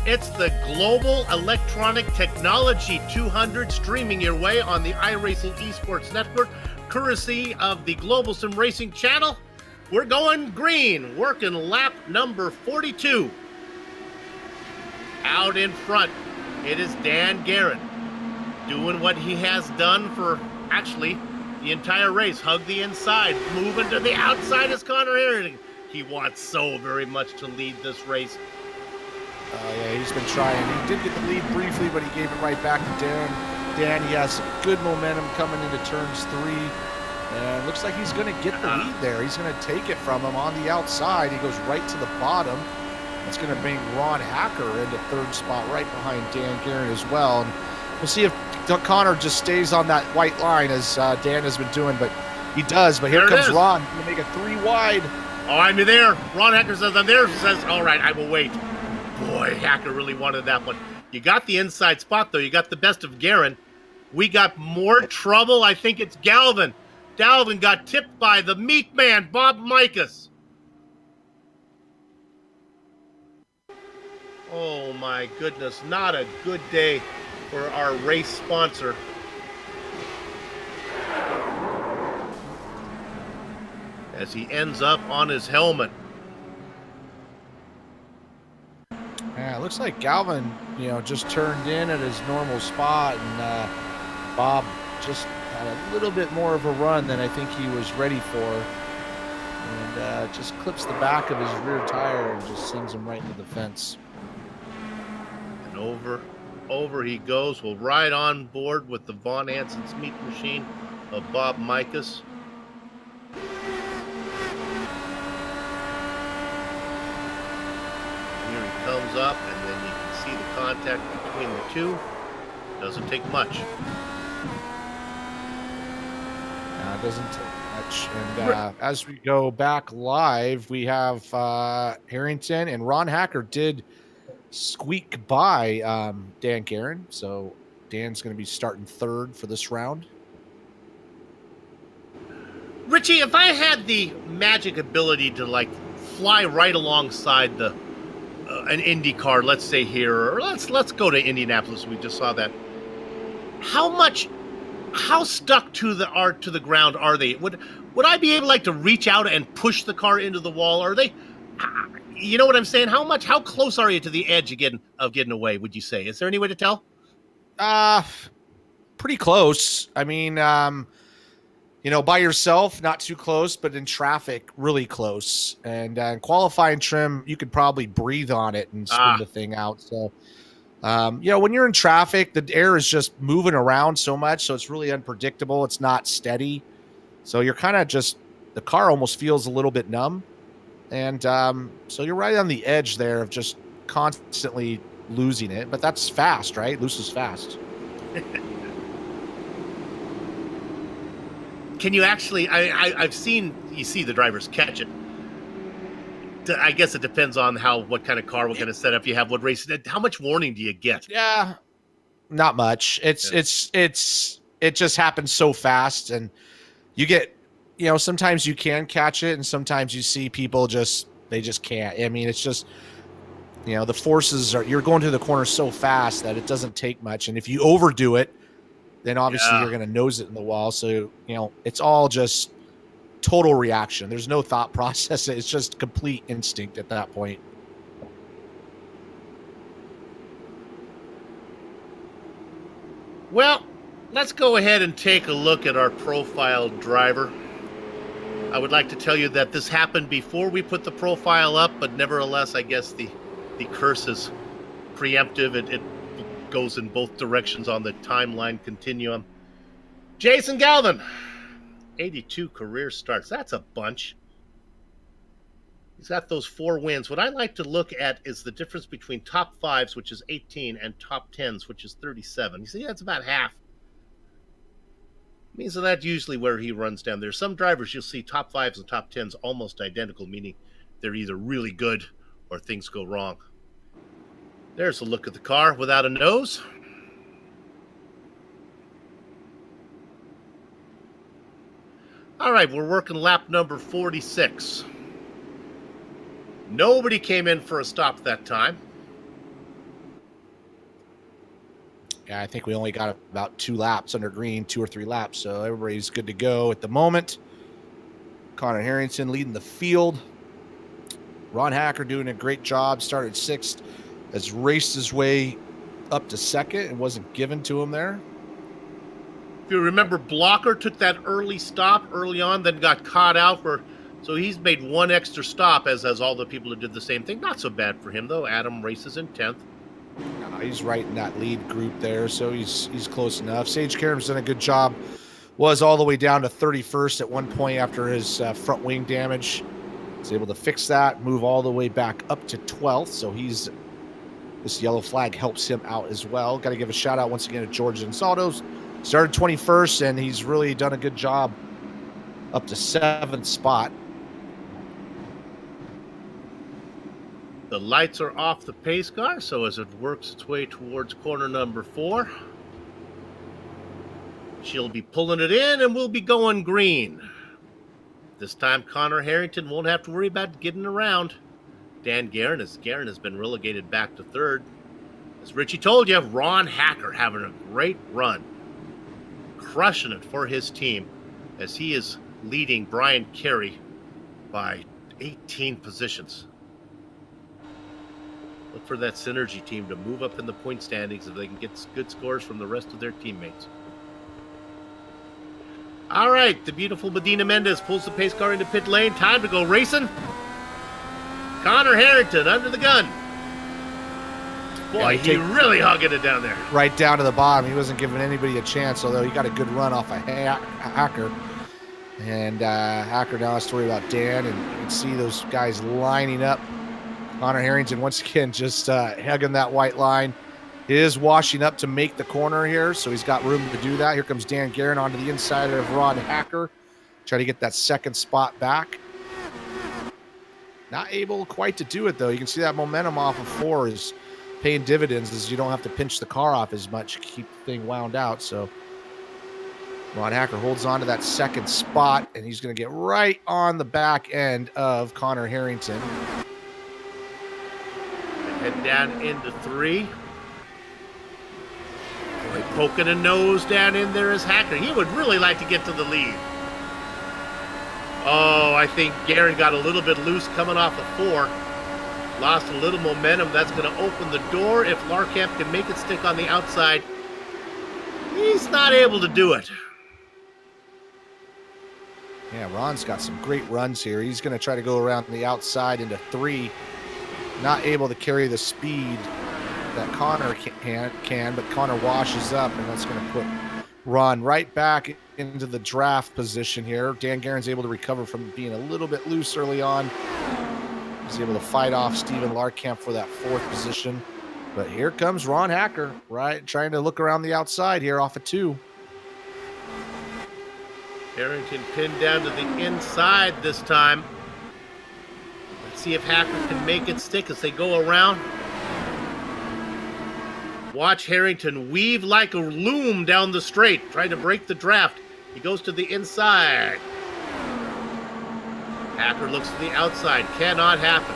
It's the Global Electronic Technology 200 streaming your way on the iRacing Esports Network, courtesy of the Global Sim Racing channel. We're going green, working lap number 42. Out in front, it is Dan Guerin doing what he has done for actually the entire race. Hug the inside, moving to the outside is Connor Herring. He wants so very much to lead this race. Yeah, he's been trying. He did get the lead briefly, but he gave it right back to Dan. Dan, he has some good momentum coming into turns 3. And looks like he's going to get the lead there. He's going to take it from him on the outside. He goes right to the bottom. That's going to bring Ron Hacker into third spot right behind Dan Guerin as well. And we'll see if Connor just stays on that white line as Dan has been doing, but he does. But here comes Ron. He's going to make it 3 wide. Oh, I'm there. Ron Hacker says, I'm there. Says, all right, I will wait. Boy, Hacker really wanted that one. You got the inside spot, though. You got the best of Guerin. We got more trouble. I think it's Galvin. Galvin got tipped by the meat man, Bob Mikas. Oh, my goodness. Not a good day for our race sponsor. As he ends up on his helmet. Yeah, it looks like Galvin, just turned in at his normal spot, and Bob just had a little bit more of a run than I think he was ready for, and just clips the back of his rear tire and just sends him right into the fence. And over he goes. We'll ride on board with the Von Anson's meat machine of Bob Mikas. Here he comes up, and then you can see the contact between the two. Doesn't take much. It doesn't take much. And as we go back live, we have Harrington, and Ron Hacker did squeak by Dan Guerin. So Dan's going to be starting third for this round. Richie, if I had the magic ability to fly right alongside the an IndyCar, let's say here, or let's go to Indianapolis. We just saw that. How stuck to the ground are they? Would I be able to reach out and push the car into the wall? Are they? You know what I'm saying? How close are you to the edge of getting away? Would you say? Is there any way to tell? Pretty close. I mean, by yourself, not too close, but in traffic, really close. And in qualifying trim, you could probably breathe on it and spin the thing out. So, when you're in traffic, the air is just moving around so much, so it's really unpredictable. It's not steady. So you're kind of the car almost feels a little bit numb. And so you're right on the edge there of just constantly losing it. But that's fast, right? Loses fast. Can you actually? I've seen you see the drivers catch it. I guess it depends on what kind of car, what kind of setup you have, what race. How much warning do you get? Yeah, not much. It just happens so fast, and you get, sometimes you can catch it, and sometimes you see people they just can't. I mean, it's just, the forces you're going through the corner so fast that it doesn't take much, and if you overdo it, then obviously you're going to nose it in the wall. So, it's all just total reaction. There's no thought process. It's just complete instinct at that point. Well, let's go ahead and take a look at our profile driver. I would like to tell you that this happened before we put the profile up, but nevertheless, I guess the curse is preemptive. It goes in both directions on the timeline continuum. Jason Galvin, 82 career starts. That's a bunch. He's got those 4 wins. What I like to look at is the difference between top 5s, which is 18, and top 10s, which is 37. You see, that's about half. Means that that's usually where he runs down. There's some drivers you'll see top 5s and top 10s almost identical, meaning they're either really good or things go wrong. There's a look at the car without a nose. All right, we're working lap number 46. Nobody came in for a stop that time. Yeah, I think we only got about 2 laps under green, 2 or 3 laps, so everybody's good to go at the moment. Connor Harrington leading the field. Ron Hacker doing a great job, started 6th, has raced his way up to 2nd and wasn't given to him there. If you remember, Blocker took that early stop early on, then got caught out so he's made 1 extra stop, as all the people who did the same thing. Not so bad for him, though. Adam races in 10th. He's right in that lead group there, so he's close enough. Sage Karam's done a good job. Was all the way down to 31st at one point after his front wing damage. He's able to fix that, move all the way back up to 12th, so this yellow flag helps him out as well. Got to give a shout out once again to George Ansaldo. Started 21st, and he's really done a good job up to 7th spot. The lights are off the pace car, so as it works its way towards corner number 4, she'll be pulling it in, and we'll be going green. This time, Connor Harrington won't have to worry about getting around Dan Guerin, as Guerin has been relegated back to 3rd. As Richie told you, Ron Hacker having a great run, crushing it for his team, as he is leading Brian Carey by 18 positions. Look for that Synergy team to move up in the point standings if they can get good scores from the rest of their teammates. All right, the beautiful Medina Mendez pulls the pace car into pit lane. Time to go racing. Connor Harrington under the gun. Boy, he really hugging it down there. Right down to the bottom. He wasn't giving anybody a chance, although he got a good run off a Hacker. And Hacker now has to worry about Dan, and you can see those guys lining up. Connor Harrington once again just hugging that white line. He is washing up to make the corner here, so he's got room to do that. Here comes Dan Guerin onto the inside of Ron Hacker. Try to get that 2nd spot back. Not able quite to do it, though. You can see that momentum off of 4 is paying dividends, as you don't have to pinch the car off as much, keep the thing wound out. So Ron Hacker holds on to that 2nd spot, and he's going to get right on the back end of Connor Harrington. Head down into 3. Boy, poking a nose down in there is Hacker. He would really like to get to the lead. Oh, I think Guerin got a little bit loose coming off of 4. Lost a little momentum. That's going to open the door. If Larkamp can make it stick on the outside, he's not able to do it. Yeah, Ron's got some great runs here. He's going to try to go around the outside into 3. Not able to carry the speed that Connor can, but Connor washes up, and that's going to put Ron right back into the draft position here. Dan Guerin's able to recover from being a little bit loose early on. He's able to fight off Steven Larkamp for that 4th position. But here comes Ron Hacker, right, trying to look around the outside here off of 2. Harrington pinned down to the inside this time. Let's see if Hacker can make it stick as they go around. Watch Harrington weave like a loom down the straight, trying to break the draft. He goes to the inside. Hacker looks to the outside. Cannot happen.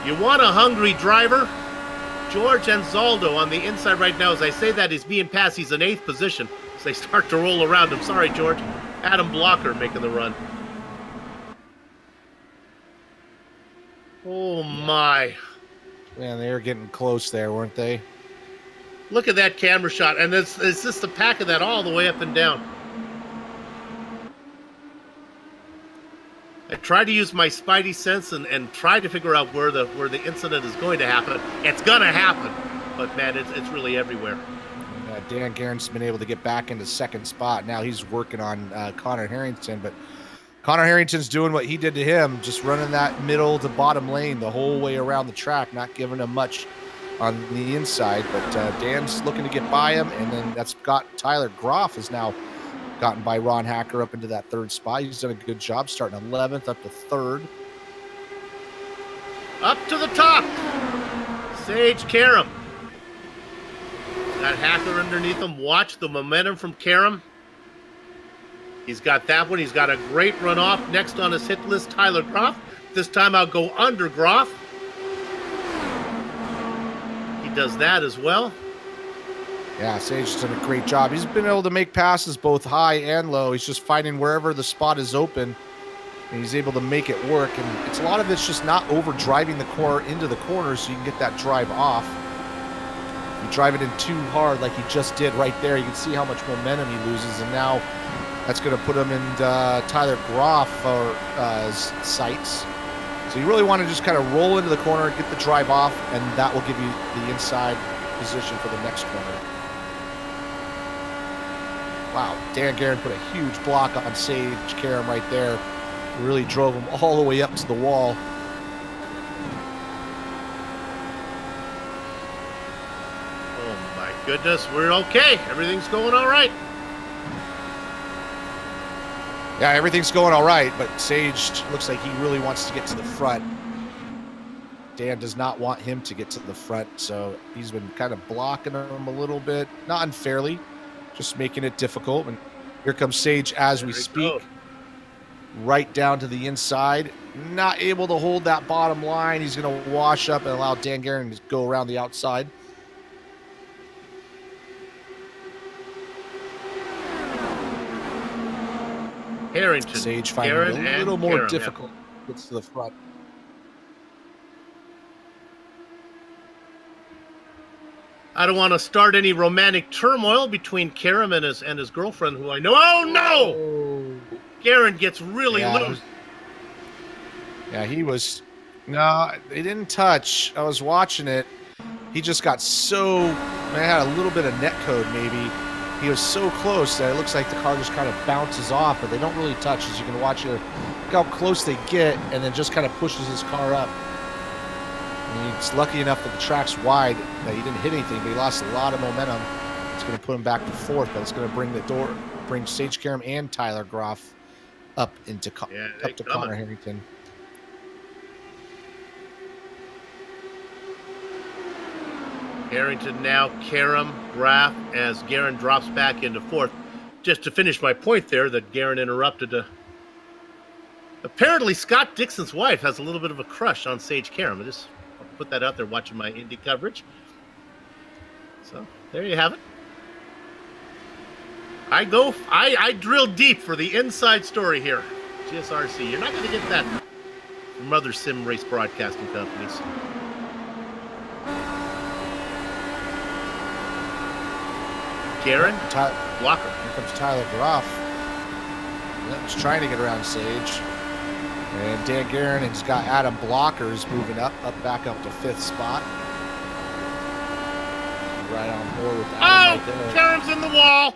You want a hungry driver? George Ansaldo on the inside right now. As I say that, he's being passed. He's in 8th position as they start to roll around him. Sorry, George. Adam Blocker making the run. Oh, my. Man, they were getting close there, weren't they? Look at that camera shot. And it's just the pack of that all the way up and down. I tried to use my spidey sense and try to figure out where the incident is going to happen. It's going to happen. But, man, it's really everywhere. Dan Guerin's been able to get back into 2nd spot. Now he's working on Connor Harrington, but Connor Harrington's doing what he did to him, just running that middle to bottom lane the whole way around the track, not giving him much on the inside. But Dan's looking to get by him, and then that's got Tyler Groff has now gotten by Ron Hacker up into that 3rd spot. He's done a good job starting 11th up to 3rd. Up to the top. Sage Karam. Got Hacker underneath him. Watch the momentum from Karam. He's got that one. He's got a great run off. Next on his hit list, Tyler Groff. This time I'll go under Groff. He does that as well. Yeah, Sage has done a great job. He's been able to make passes both high and low. He's just finding wherever the spot is open, and he's able to make it work. And it's a lot of it's just not over driving the car into the corner so you can get that drive off. If you drive it in too hard like he just did right there, you can see how much momentum he loses, and now that's going to put him in Tyler Groff for sights. So you really want to just kind of roll into the corner, get the drive off, and that will give you the inside position for the next corner. Wow, Dan Guerin put a huge block on Sage Karam right there. Really drove him all the way up to the wall. Oh my goodness, we're okay. Everything's going all right. Yeah, everything's going all right, but Sage looks like he really wants to get to the front. Dan does not want him to get to the front, so he's been kind of blocking him a little bit. Not unfairly, just making it difficult. And here comes Sage as we speak. Right down to the inside. Not able to hold that bottom line. He's going to wash up and allow Dan Guerin to go around the outside. Harrington. Sage finding it a little more difficult. Gets to the front. I don't want to start any romantic turmoil between Karam and his girlfriend, who I know. Oh no! Oh. Guerin gets really loose. Yeah, he was. No, they didn't touch. I was watching it. He just got so. Man, had a little bit of net code maybe. He was so close that it looks like the car just kind of bounces off, but they don't really touch. As you can watch here, look how close they get, and then just kind of pushes his car up. And he's lucky enough that the track's wide that he didn't hit anything, but he lost a lot of momentum. It's going to put him back to fourth, but it's going to bring Sage Karam and Tyler Groff up into up to Connor Harrington. Harrington now, Karam, Graff, as Guerin drops back into fourth. Just to finish my point there that Guerin interrupted. Apparently, Scott Dixon's wife has a little bit of a crush on Sage Karam. I just put that out there watching my Indy coverage. So, there you have it. I drill deep for the inside story here. GSRC. You're not going to get that from other sim race broadcasting companies. Guerin, blocker. Here comes Tyler Groff. He's trying to get around Sage. And Dan Guerin has got Adam Blockers moving back up to fifth spot. Right on board with Adam right there. Karam's in the wall.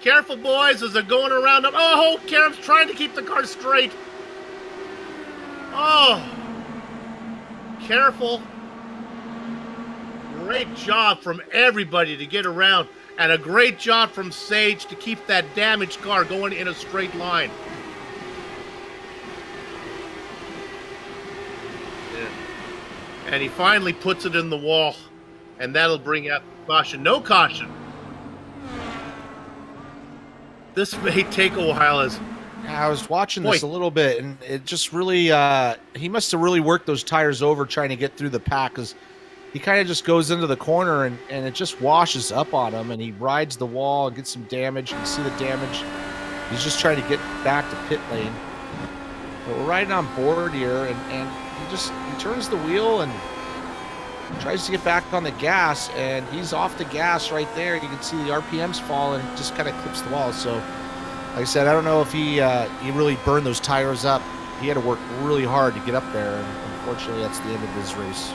Careful, boys, as they're going around him. Oh, Karam's trying to keep the car straight. Oh, careful. Great job from everybody to get around, and a great job from Sage to keep that damaged car going in a straight line. Yeah. And he finally puts it in the wall, and that'll bring out caution. No caution. This may take a while. I was watching this a little bit, and it just really, he must have really worked those tires over trying to get through the pack, because he kind of just goes into the corner and it just washes up on him, and he rides the wall and gets some damage. You can see the damage. He's just trying to get back to pit lane. But we're riding on board here, and he turns the wheel and tries to get back on the gas, and he's off the gas right there. You can see the RPMs fall, and just kind of clips the wall. So, like I said, I don't know if he really burned those tires up. He had to work really hard to get up there, and unfortunately, that's the end of his race.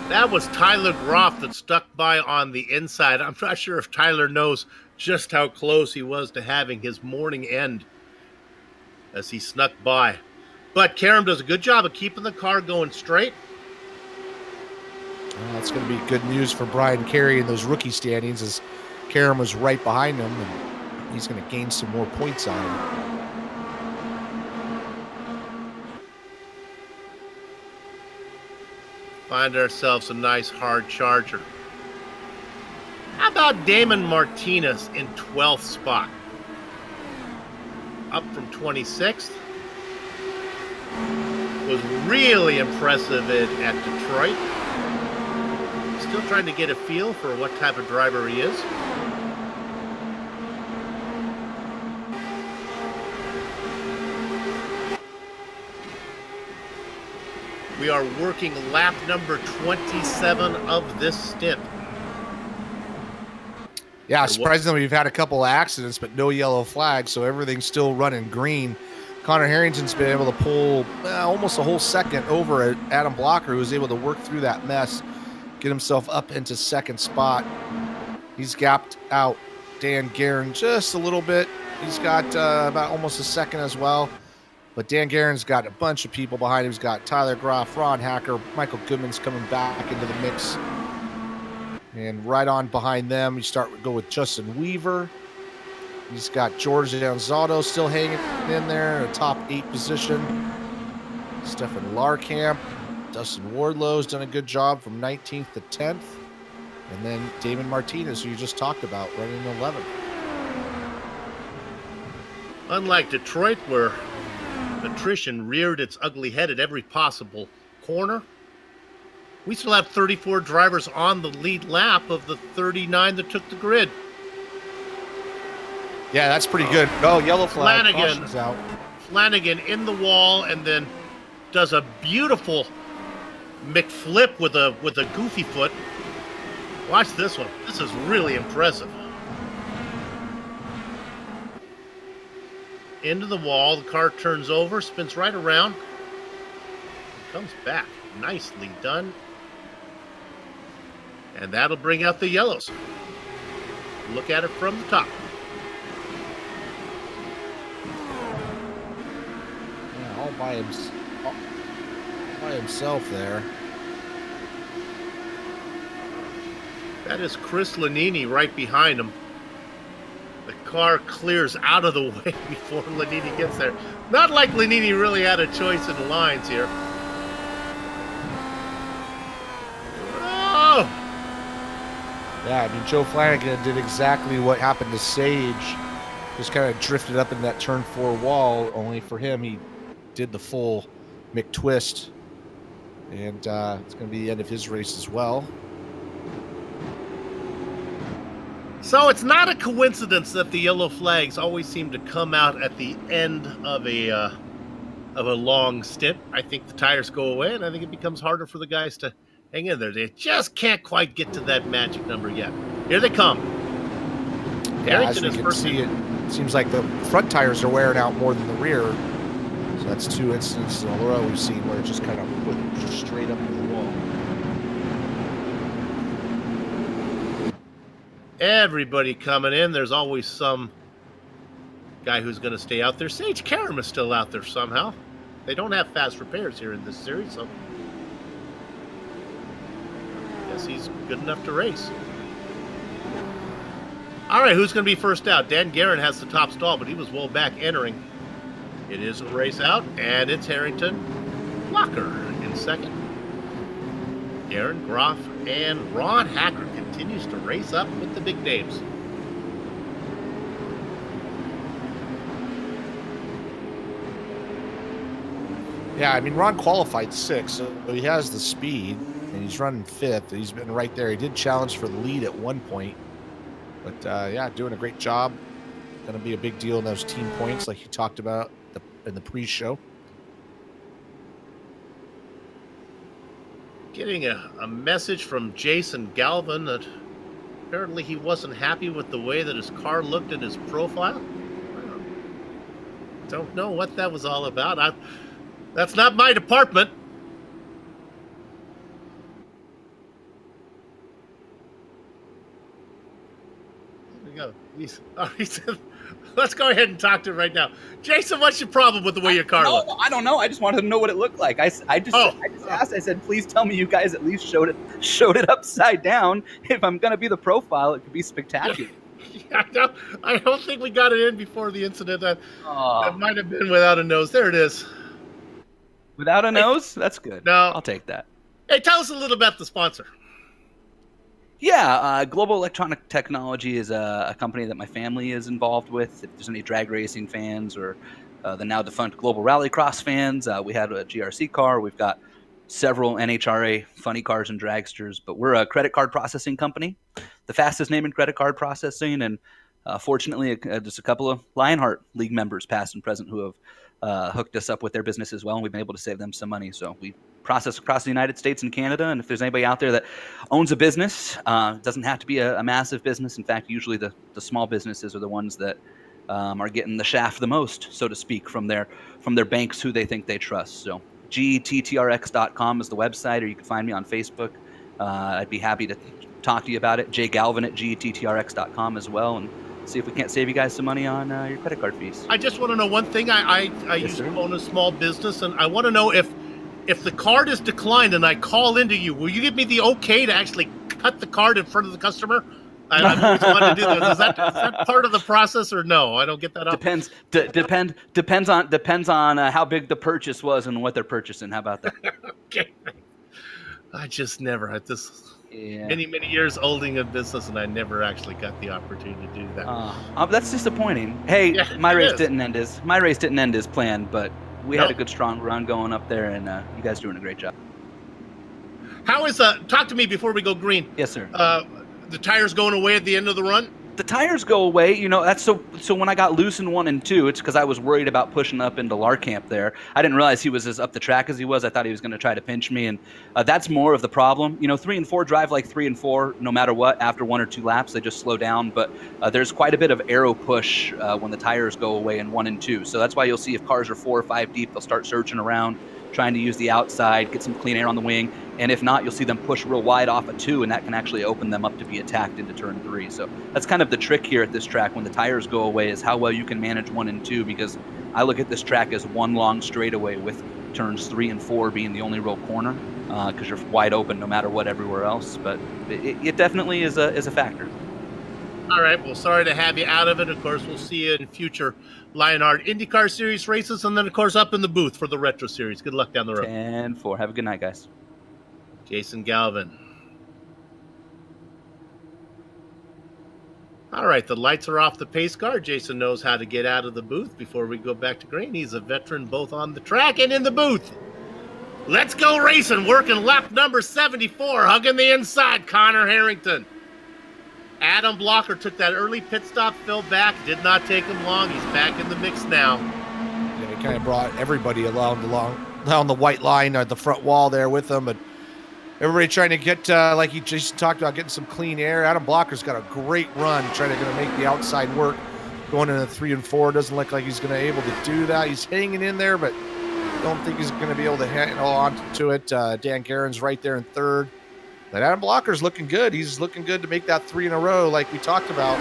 That was Tyler Groff that stuck by on the inside. I'm not sure if Tyler knows just how close he was to having his morning end as he snuck by. But Karam does a good job of keeping the car going straight. That's going to be good news for Brian Carey in those rookie standings, as Karam was right behind him, and he's going to gain some more points on him. Find ourselves a nice hard charger. How about Damon Martinez in 12th spot? Up from 26th. Was really impressive at Detroit. Still trying to get a feel for what type of driver he is. We are working lap number 27 of this stint. Yeah, surprisingly, we've had a couple accidents, but no yellow flags, so everything's still running green. Connor Harrington's been able to pull almost a whole second over at Adam Blocker, who was able to work through that mess, get himself up into second spot. He's gapped out Dan Guerin just a little bit. He's got about almost a second as well. But Dan Guerin's got a bunch of people behind him. He's got Tyler Groff, Ron Hacker, Michael Goodman's coming back into the mix. And right on behind them, you go with Justin Weaver. He's got George Danzotto still hanging in there in a top 8 position. Stefan Larkamp. Dustin Wardlow's done a good job from 19th to 10th. And then Damon Martinez, who you just talked about, running 11th. Unlike Detroit, where attrition reared its ugly head at every possible corner, we still have 34 drivers on the lead lap of the 39 that took the grid. Yeah, that's pretty good. Oh, yellow flag. Flanagan, out. Flanagan in the wall and then does a beautiful McFlip with a goofy foot. Watch this one. This is really impressive. Into the wall, the car turns over, spins right around, comes back. Nicely done. And that'll bring out the yellows. Look at it from the top. Yeah, all by himself there. That is Chris Lanini right behind him. The car clears out of the way before Lanini gets there. Not like Lanini really had a choice in the lines here. Oh! Yeah, I mean, Joe Flanagan did exactly what happened to Sage. Just kind of drifted up in that turn 4 wall, only for him, he did the full McTwist. And it's going to be the end of his race as well. So it's not a coincidence that the yellow flags always seem to come out at the end of a long stint. I think the tires go away, and I think it becomes harder for the guys to hang in there. They just can't quite get to that magic number yet. Here they come. Yeah, as we can see, it seems like the front tires are wearing out more than the rear. So that's 2 instances in a row we've seen where it just kind of went straight up to the wall. Everybody coming in. There's always some guy who's going to stay out there. Sage Karam is still out there somehow. They don't have fast repairs here in this series, so I guess he's good enough to race. All right, who's going to be first out? Dan Guerin has the top stall, but he was well back entering. It is a race out, and it's Harrington Blocker in second. Guerin, Groff, and Ron Hacker continues to race up with the big names. Yeah, I mean, Ron qualified 6th, so he has the speed, and he's running 5th. He's been right there. He did challenge for the lead at one point, but yeah, doing a great job. Going to be a big deal in those team points like you talked about in the pre-show. Getting a message from Jason Galvin that apparently he wasn't happy with the way that his car looked in his profile. I don't know what that was all about. That's not my department. There we go. He said, let's go ahead and talk to him right now. Jason, what's your problem with the way your car looked? I don't know. I just wanted to know what it looked like. I just asked. I said, please tell me you guys at least showed it upside down. If I'm gonna be the profile, it could be spectacular. Yeah, I don't think we got it in before the incident. That might have been without a nose. There it is. Without a nose? That's good. No, I'll take that. Hey, tell us a little about the sponsor. Yeah, Global Electronic Technology is a company that my family is involved with. If there's any drag racing fans or the now defunct Global Rallycross fans, we had a GRC car. We've got several NHRA funny cars and dragsters, but we're a credit card processing company, the fastest name in credit card processing. And fortunately, just a couple of Lionheart League members, past and present, who have hooked us up with their business as well, and we've been able to save them some money. So we process across the United States and Canada, and if there's anybody out there that owns a business, it doesn't have to be a massive business. In fact, usually the small businesses are the ones that are getting the shaft the most, so to speak, from their banks who they think they trust. So gettrx.com is the website, or you can find me on Facebook. I'd be happy to talk to you about it. jgalvin at gettrx.com as well, and see if we can't save you guys some money on your credit card fees. I just want to know one thing. I used to own a small business, and I want to know if the card is declined and I call into you, will you give me the okay to actually cut the card in front of the customer? I've always wanted to do that. Is that part of the process, or no? I don't get that up. Depends on how big the purchase was and what they're purchasing. How about that? Okay. I just never had this. Yeah. Many years holding a business, and I never actually got the opportunity to do that. That's disappointing. Hey, yeah, my race didn't end as planned, but we had a good strong run going up there, and you guys doing a great job. How is talk to me before we go green? Yes, sir. The tires going away at the end of the run? The tires go away. You know, that's so when I got loose in 1 and 2, it's because I was worried about pushing up into Larkamp there. I didn't realize he was as up the track as he was. I thought he was going to try to pinch me, and that's more of the problem. You know, 3 and 4 drive like 3 and 4 no matter what. After 1 or 2 laps, they just slow down. But there's quite a bit of aero push when the tires go away in 1 and 2. So that's why you'll see if cars are 4 or 5 deep, they'll start searching around, trying to use the outside, get some clean air on the wing. And if not, you'll see them push real wide off of 2, and that can actually open them up to be attacked into turn 3. So that's kind of the trick here at this track when the tires go away, is how well you can manage 1 and 2, because I look at this track as one long straightaway with turns 3 and 4 being the only real corner, because you're wide open no matter what everywhere else. But it definitely is a factor. All right. Well, sorry to have you out of it. Of course, we'll see you in future Lionheart IndyCar Series races, and then, of course, up in the booth for the Retro Series. Good luck down the road. 10-4. Have a good night, guys. Jason Galvin. All right, the lights are off the pace car. Jason knows how to get out of the booth before we go back to green. He's a veteran both on the track and in the booth. Let's go racing, working lap number 74, hugging the inside, Connor Harrington. Adam Blocker took that early pit stop, fell back, did not take him long. He's back in the mix now. Yeah, he kind of brought everybody along the white line at the front wall there with him, but everybody trying to get, like he just talked about, getting some clean air. Adam Blocker's got a great run, trying to make the outside work. Going into 3 and 4, doesn't look like he's going to be able to do that. He's hanging in there, but don't think he's going to be able to handle on to it. Dan Guerin's right there in 3rd. But Adam Blocker's looking good. He's looking good to make that 3 in a row like we talked about.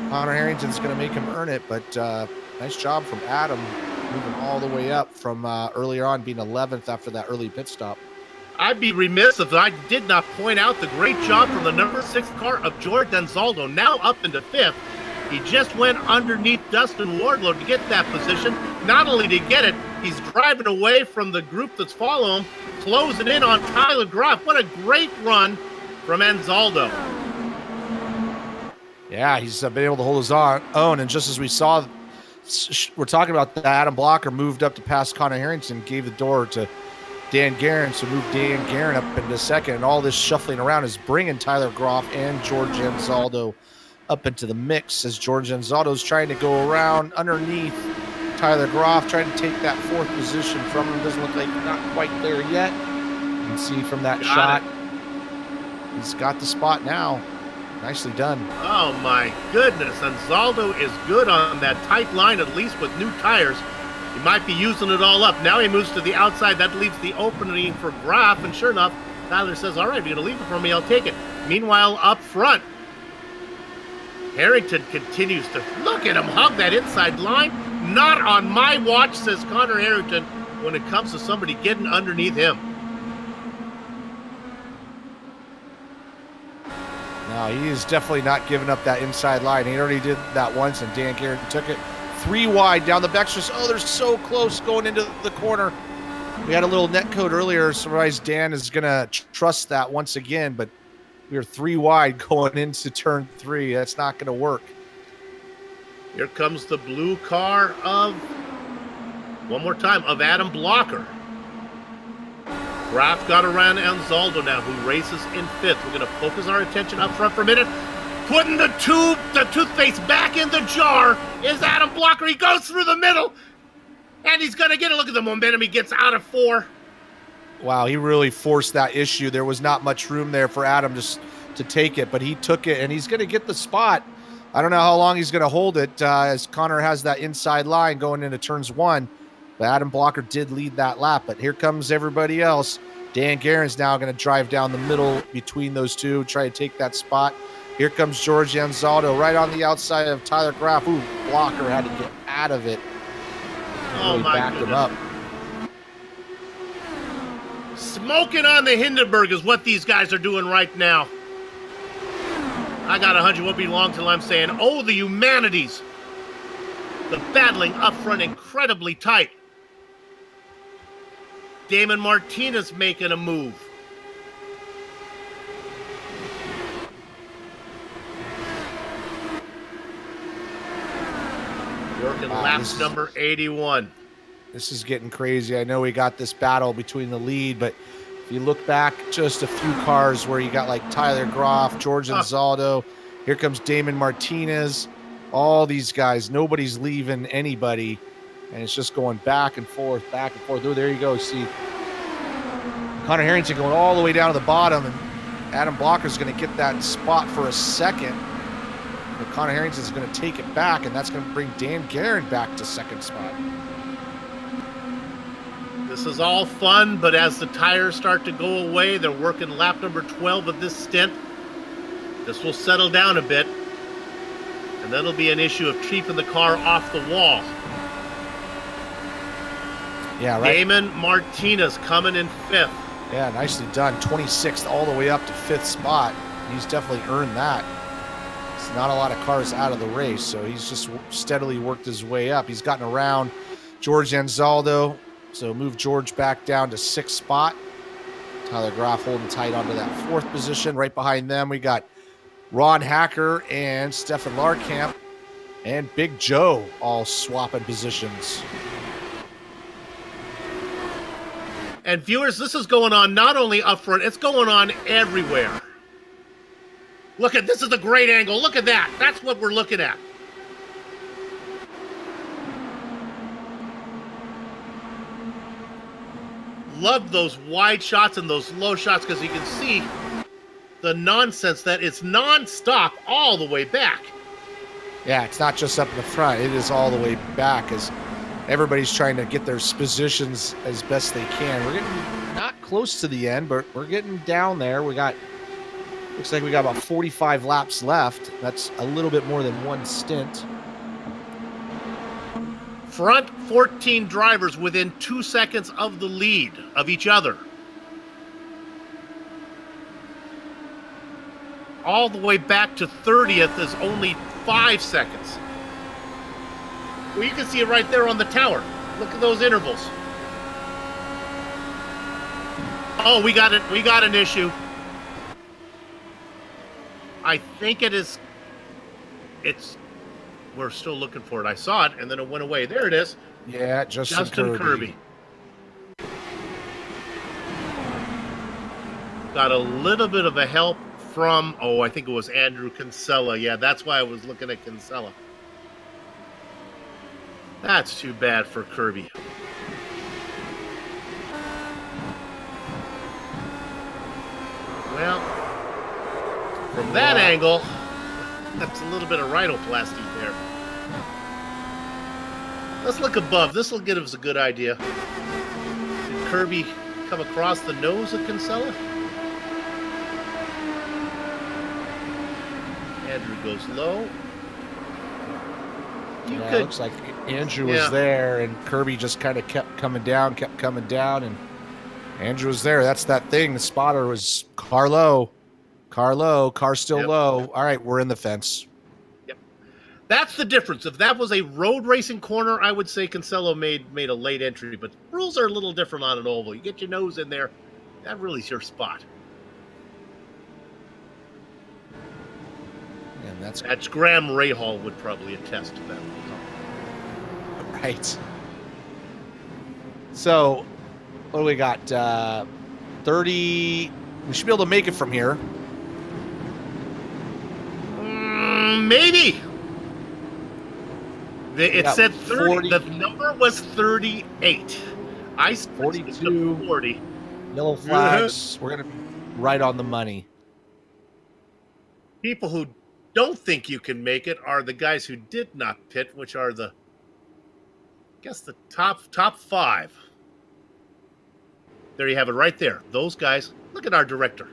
Connor Harrington's going to make him earn it, but nice job from Adam, moving all the way up from earlier on, being 11th after that early pit stop. I'd be remiss if I did not point out the great job from the number 6 car of George Anzaldo, now up into 5th. He just went underneath Dustin Wardlow to get that position. Not only did he get it, he's driving away from the group that's following him, closing in on Tyler Groff. What a great run from Anzaldo. Yeah, he's been able to hold his own, and just as we saw, we're talking about that, Adam Blocker moved up to pass Connor Harrington, gave the door to Dan Guerin, so moved Dan Guerin up into 2nd, and all this shuffling around is bringing Tyler Groff and George Anzaldo up into the mix as George Anzaldo's trying to go around underneath Tyler Groff, trying to take that 4th position from him. Doesn't look like he's not quite there yet. You can see from that shot, he's got the spot now. Nicely done. Oh my goodness, Anzaldo is good on that tight line, at least with new tires. He might be using it all up. Now he moves to the outside. That leaves the opening for Groff, and sure enough, Tyler says, all right, if you're going to leave it for me, I'll take it. Meanwhile, up front, Harrington continues to look at him hug that inside line. Not on my watch, says Connor Harrington, when it comes to somebody getting underneath him. No, he is definitely not giving up that inside line. He already did that once, and Dan Guerin took it 3 wide down the backstretch. Oh, they're so close going into the corner. We had a little net code earlier. Surprised Dan is going to trust that once again, but we are 3 wide going into turn 3. That's not going to work. Here comes the blue car of, one more time, of Adam Blocker. Graf got around Anzaldo now, who races in 5th. We're going to focus our attention up front for a minute. Putting the toothpaste back in the jar is Adam Blocker. He goes through the middle, and he's going to get a look at the momentum. He gets out of 4. Wow, he really forced that issue. There was not much room there for Adam to take it, but he took it, and he's going to get the spot. I don't know how long he's going to hold it as Connor has that inside line going into turns 1. But Adam Blocker did lead that lap. But here comes everybody else. Dan Guerin's now going to drive down the middle between those two, try to take that spot. Here comes George Anzaldo right on the outside of Tyler Graf. Ooh, Blocker had to get out of it. Oh, my backed goodness. him up. Smoking on the Hindenburg is what these guys are doing right now. I got 100. Won't be long till I'm saying, oh, the humanities. The battling up front incredibly tight. Damon Martinez making a move. Working laps number 81. This is getting crazy. I know we got this battle between the lead, but if you look back just a few cars where you got like Tyler Graf, George Anzaldo, here comes Damon Martinez, all these guys, nobody's leaving anybody, and it's just going back and forth, back and forth. Oh, there you go. See Connor Harrington going all the way down to the bottom, and Adam Blocker's going to get that spot for a second. But Connor Harrington's going to take it back, and that's going to bring Dan Guerin back to second spot. This is all fun, but as the tires start to go away, they're working lap number 12 of this stint. This will settle down a bit, and that'll be an issue of keeping the car off the wall. Yeah, right. Damon Martinez coming in 5th. Yeah, nicely done. 26th all the way up to 5th spot. He's definitely earned that. It's not a lot of cars out of the race, so he's just steadily worked his way up. He's gotten around George Anzaldo, so move George back down to 6th spot. Tyler Graf holding tight onto that 4th position. Right behind them, we got Ron Hacker and Stefan Larkamp and Big Joe all swapping positions. And viewers, this is going on not only up front, it's going on everywhere. Look at, this is a great angle. Look at that. That's what we're looking at. Love those wide shots and those low shots because you can see the nonsense that it's non-stop all the way back. Yeah, it's not just up in the front. It is all the way back as everybody's trying to get their positions as best they can. We're getting not close to the end, but we're getting down there. We got, looks like we got about 45 laps left. That's a little bit more than one stint. Front 14 drivers within 2 seconds of the lead of each other. All the way back to 30th is only 5 seconds. Well, you can see it right there on the tower. Look at those intervals. Oh, we got it. We got an issue. I think it is. We're still looking for it. I saw it, and then it went away. There it is. Yeah, Justin Kirby. Got a little bit of a help from, oh, I think it was Andrew Kinsella. Yeah, that's why I was looking at Kinsella. That's too bad for Kirby. Well, from that angle, that's a little bit of rhinoplasty there. Let's look above. This will give us a good idea. Did Kirby come across the nose of Kinsella? Andrew goes low. It looks like Andrew was there, and Kirby just kind of kept coming down, and Andrew was there. That's that thing. The spotter was car low. Car still low. All right, we're in the fence. Yep. That's the difference. If that was a road racing corner, I would say Kinsella made a late entry, but rules are a little different on an oval. You get your nose in there, that really is your spot. And that's Graham Rahal would probably attest to that. Right. So, what do we got? 30. We should be able to make it from here. Maybe. It said 30. 40. The number was 38. I 42. 40. Yellow flags. We're going to be right on the money. People who don't think you can make it are the guys who did not pit, which are the, I guess, the top 5. There you have it right there. Those guys. Look at our director.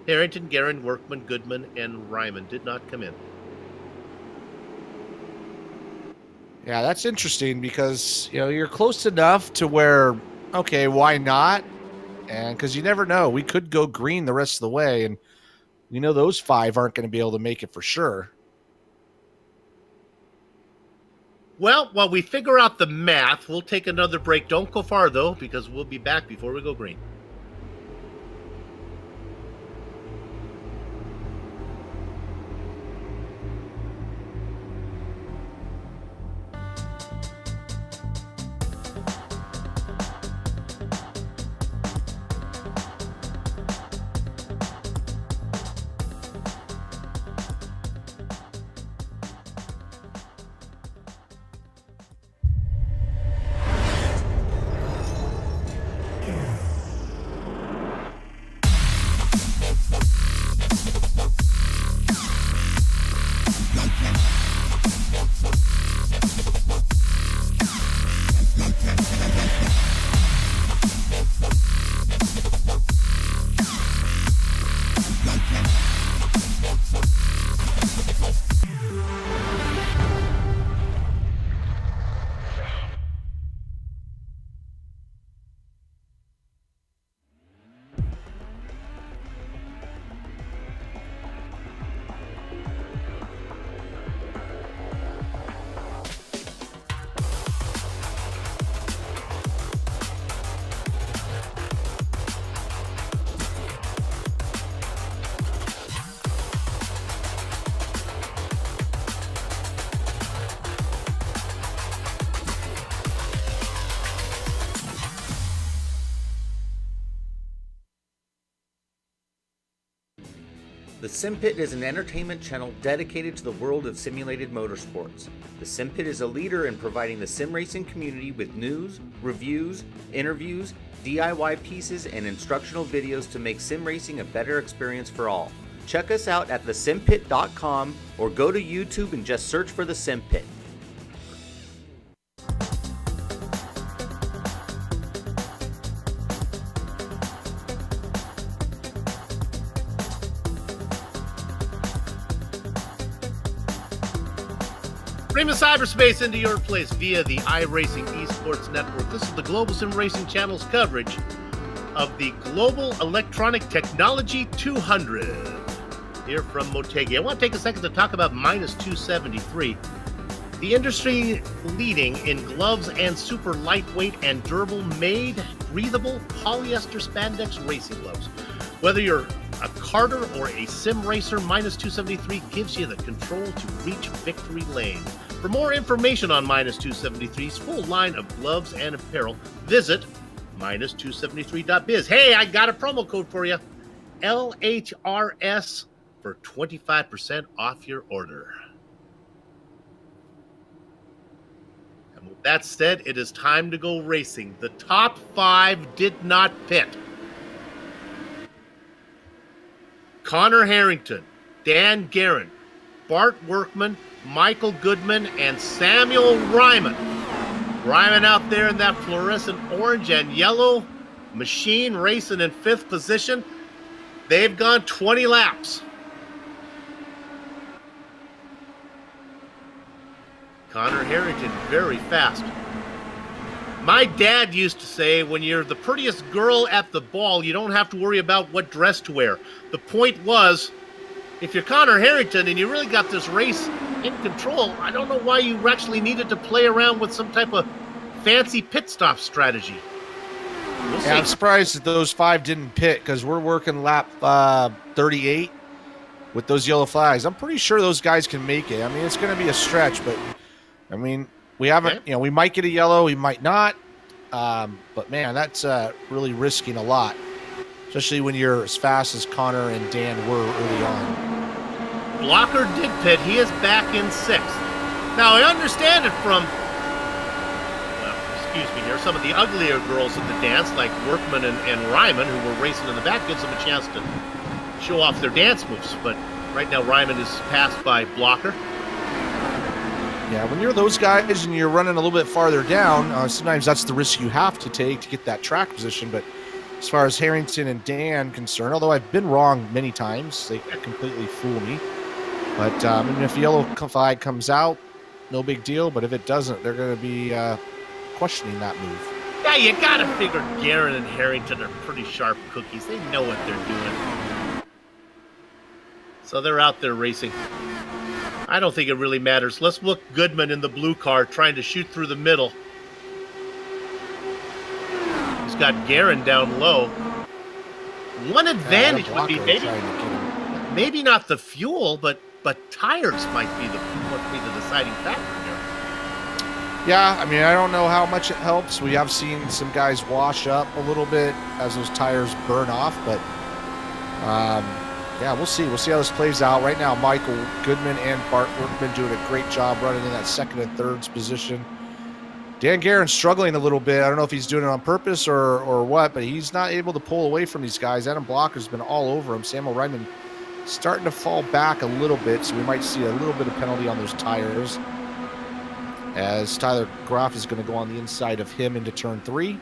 Harrington, Guerin, Workman, Goodman, and Ryman did not come in. Yeah, that's interesting because, you're close enough to where, okay, why not? And because you never know. We could go green the rest of the way, and those 5 aren't going to be able to make it for sure. Well, while we figure out the math, we'll take another break. Don't go far, though, because we'll be back before we go green. The Sim Pit is an entertainment channel dedicated to the world of simulated motorsports. The Sim Pit is a leader in providing the sim racing community with news, reviews, interviews, DIY pieces, and instructional videos to make sim racing a better experience for all. Check us out at thesimpit.com or go to YouTube and just search for The Sim Pit. Bring the cyberspace into your place via the iRacing Esports Network. This is the Global Sim Racing Channel's coverage of the Global Electronic Technology 200 here from Motegi. I want to take a second to talk about Minus 273, the industry leading in gloves and super lightweight and durable made breathable polyester spandex racing gloves. Whether you're a karter or a sim racer, Minus 273 gives you the control to reach victory lane. For more information on Minus 273's full line of gloves and apparel, visit minus273.biz. Hey, I got a promo code for you, LHRS, for 25% off your order. And with that said, it is time to go racing. The top 5 did not pit. Connor Harrington, Dan Guerin, Bart Workman, Michael Goodman, and Samuel Ryman. Ryman out there in that fluorescent orange and yellow machine racing in 5th position. They've gone 20 laps. Connor Harrington, very fast. My dad used to say, when you're the prettiest girl at the ball, you don't have to worry about what dress to wear. The point was, if you're Connor Harrington and you really got this race in control, I don't know why you actually needed to play around with some type of fancy pit stop strategy. We'll see. Yeah, I'm surprised that those 5 didn't pit because we're working lap 38 with those yellow flags. I'm pretty sure those guys can make it. I mean, it's going to be a stretch, but I mean, we haven't, we might get a yellow, we might not. But man, that's really risking a lot. especially when you're as fast as Connor and Dan were early on. Blocker did pit. He is back in 6th. Now, I understand it from, well, excuse me here, some of the uglier girls in the dance, like Workman and Ryman, who were racing in the back, gives them a chance to show off their dance moves. But right now, Ryman is passed by Blocker. Yeah, when you're those guys and you're running a little bit farther down, sometimes that's the risk you have to take to get that track position. But as far as Harrington and Dan concerned, although I've been wrong many times, they completely fool me. But if yellow flag comes out, no big deal. But if it doesn't, they're going to be questioning that move. Yeah, you got to figure Guerin and Harrington are pretty sharp cookies. They know what they're doing. So they're out there racing. I don't think it really matters. Let's look Goodman in the blue car trying to shoot through the middle. He's got Guerin down low. One advantage would be maybe not the fuel, but tires might be the deciding factor here. Yeah, I mean, I don't know how much it helps. We have seen some guys wash up a little bit as those tires burn off, but yeah, we'll see. We'll see how this plays out. Right now, Michael Goodman and Bart Workman doing a great job running in that 2nd and 3rd position. Dan Guerin's struggling a little bit. I don't know if he's doing it on purpose or what, but he's not able to pull away from these guys. Adam Blocker's been all over him. Samuel Ryman starting to fall back a little bit, so we might see a little bit of penalty on those tires, as Tyler Graff is going to go on the inside of him into turn 3.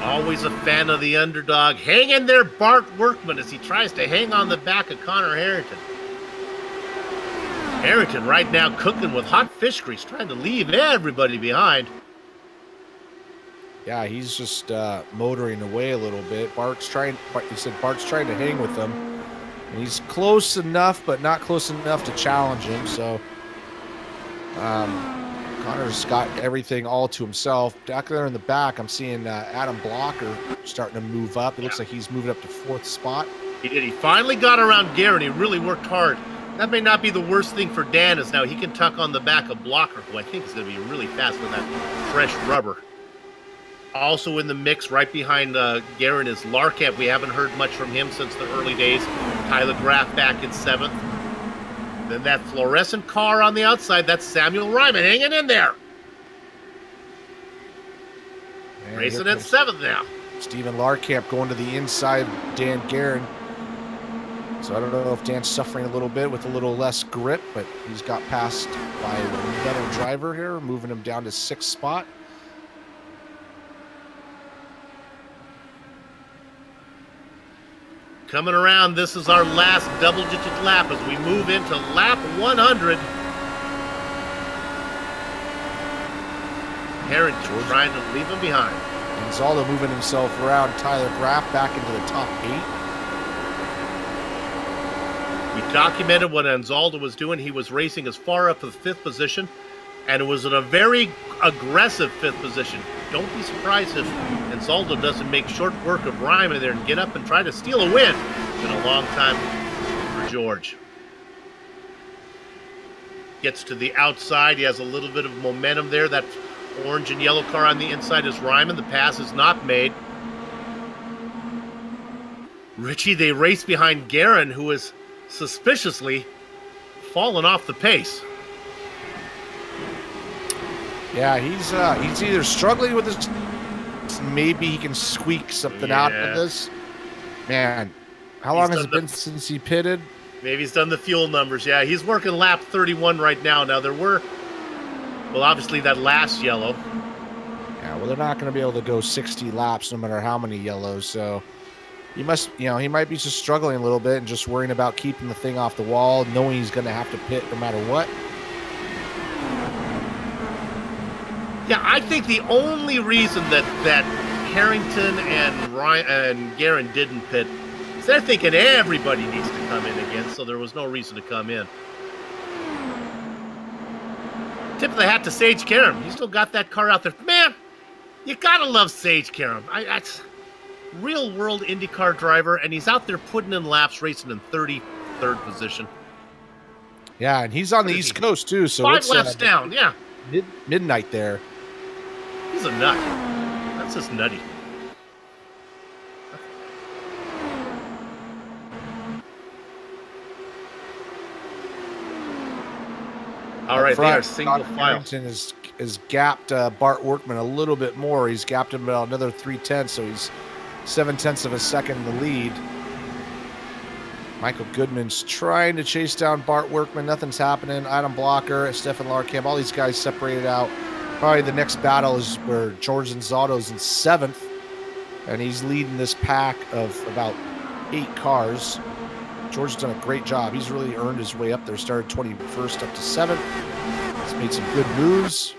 Always a fan of the underdog. Hang in there, Bart Workman, as he tries to hang on the back of Connor Harrington. Harrington right now cooking with hot fish grease, trying to leave everybody behind. Yeah, he's just motoring away a little bit. Bart's trying to hang with him. And he's close enough, but not close enough to challenge him. So Connor's got everything all to himself. Back there in the back, I'm seeing Adam Blocker starting to move up. It looks like he's moving up to 4th spot. He did. He finally got around Guerin. He really worked hard. That may not be the worst thing for Dan, as now he can tuck on the back of Blocker, who I think is going to be really fast with that fresh rubber. Also in the mix, right behind Guerin, is Larkamp. We haven't heard much from him since the early days. Tyler Graff back in 7th. Then that fluorescent car on the outside, that's Samuel Ryman hanging in there. And racing at 7th now. Stephen Larkamp going to the inside, Dan Guerin. So I don't know if Dan's suffering a little bit with a little less grip, but he's got passed by another driver here, moving him down to 6th spot. Coming around, this is our last double-digit lap as we move into lap 100. Harrington trying to leave him behind. Anzaldo moving himself around. Tyler Graff back into the top 8. We documented what Anzaldo was doing. He was racing as far up to the 5th position, and it was in a very aggressive 5th position. Don't be surprised if Anzaldo doesn't make short work of Ryman there and get up and try to steal a win. It's been a long time for George. Gets to the outside. He has a little bit of momentum there. That orange and yellow car on the inside is Ryman. The pass is not made. Richie, they race behind Guerin, who is suspiciously fallen off the pace. Yeah, he's either struggling with this, maybe he can squeak something out of this. Man, how long has it been since he pitted? Maybe he's done the fuel numbers. Yeah, he's working lap 31 right now. Now there were, well, obviously that last yellow. Yeah, well, they're not going to be able to go 60 laps no matter how many yellows. So he must, he might be just struggling a little bit and just worrying about keeping the thing off the wall, knowing he's going to have to pit no matter what. Yeah, I think the only reason that Harrington and Guerin didn't pit is they're thinking everybody needs to come in again, so there was no reason to come in. Tip of the hat to Sage Karam. He still got that car out there. Man, you gotta love Sage Karam. That's real-world IndyCar driver, and he's out there putting in laps, racing in 33rd position. Yeah, and he's on the East Coast, too. So 5 laps down, yeah. Midnight there. He's a nut. That's just nutty. All right, they front, are single Connor file. Harrington has gapped Bart Workman a little bit more. He's gapped him about another 0.3, so he's 0.7 of a second in the lead. Michael Goodman's trying to chase down Bart Workman. Nothing's happening. Adam Blocker, Stefan Larkamp, all these guys separated out. Probably the next battle is where George Zanzato's in 7th, and he's leading this pack of about 8 cars. George has done a great job. He's really earned his way up there. Started 21st up to 7th. He's made some good moves.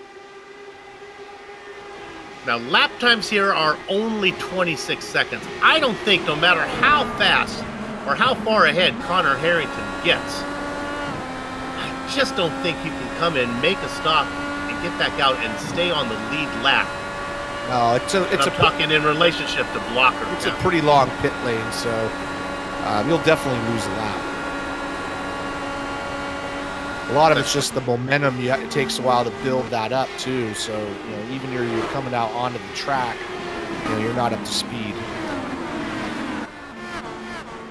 Now, lap times here are only 26 seconds. I don't think, no matter how fast or how far ahead Connor Harrington gets, I just don't think you can come in, make a stop, and get back out and stay on the lead lap. No, I'm talking in relationship to Blocker. It's a pretty long pit lane, so you'll definitely lose a lap. A lot of it's just the momentum. It takes a while to build that up too. So even you're coming out onto the track, you're not up to speed.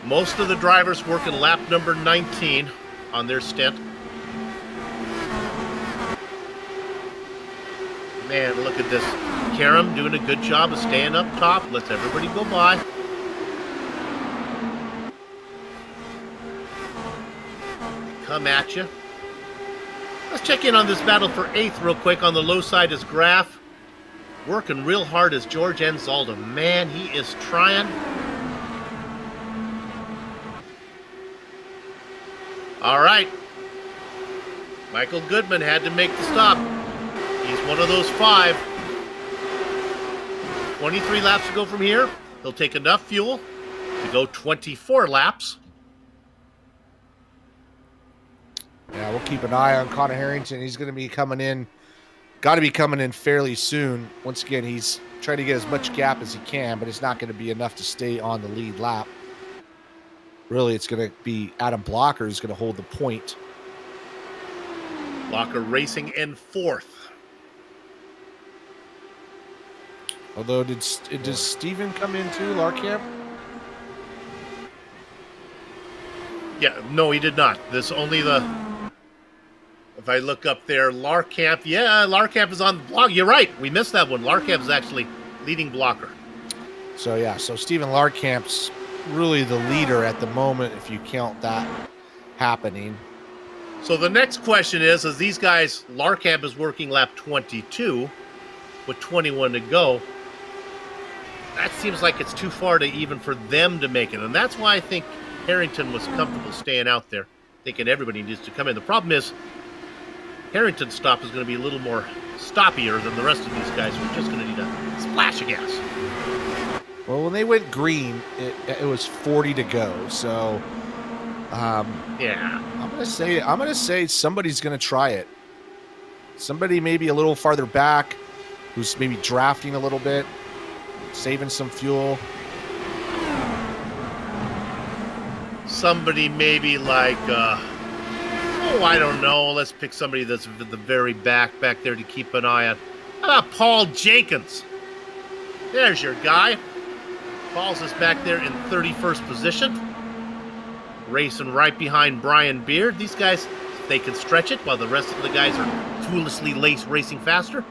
Most of the drivers working lap number 19 on their stint. Man, look at this. Karam doing a good job of staying up top. Lets everybody go by. Come at you. Let's check in on this battle for 8th real quick. On the low side is Graf. Working real hard is George Enzalda. Man, he is trying. All right. Michael Goodman had to make the stop. He's one of those 5. 23 laps to go from here. He'll take enough fuel to go 24 laps. Yeah, we'll keep an eye on Connor Harrington. He's going to be coming in, got to be coming in fairly soon. Once again, he's trying to get as much gap as he can, but it's not going to be enough to stay on the lead lap. Really, it's going to be Adam Blocker who's going to hold the point. Blocker racing in 4th. Although, does Steven come in too, Larkamp? Yeah, no, he did not. This only the... If I look up there, Larkamp, yeah, Larkamp is on the block. You're right. We missed that one. Larkamp is actually leading Blocker. So, yeah, so Steven Larkamp's really the leader at the moment, if you count that happening. So the next question is these guys, Larkamp is working lap 22 with 21 to go. That seems like it's too far to even for them to make it. And that's why I think Harrington was comfortable staying out there, thinking everybody needs to come in. The problem is Harrington's stop is going to be a little more stoppier than the rest of these guys who are just going to need a splash of gas. Well, when they went green, it was 40 to go. So, yeah, I'm gonna say somebody's gonna try it. Somebody maybe a little farther back, who's maybe drafting a little bit, saving some fuel. Somebody maybe like, I don't know. Let's pick somebody that's at the very back there to keep an eye on. How about Paul Jenkins? There's your guy. Paul's is back there in 31st position. Racing right behind Brian Beard. These guys, they can stretch it while the rest of the guys are foolishly racing faster.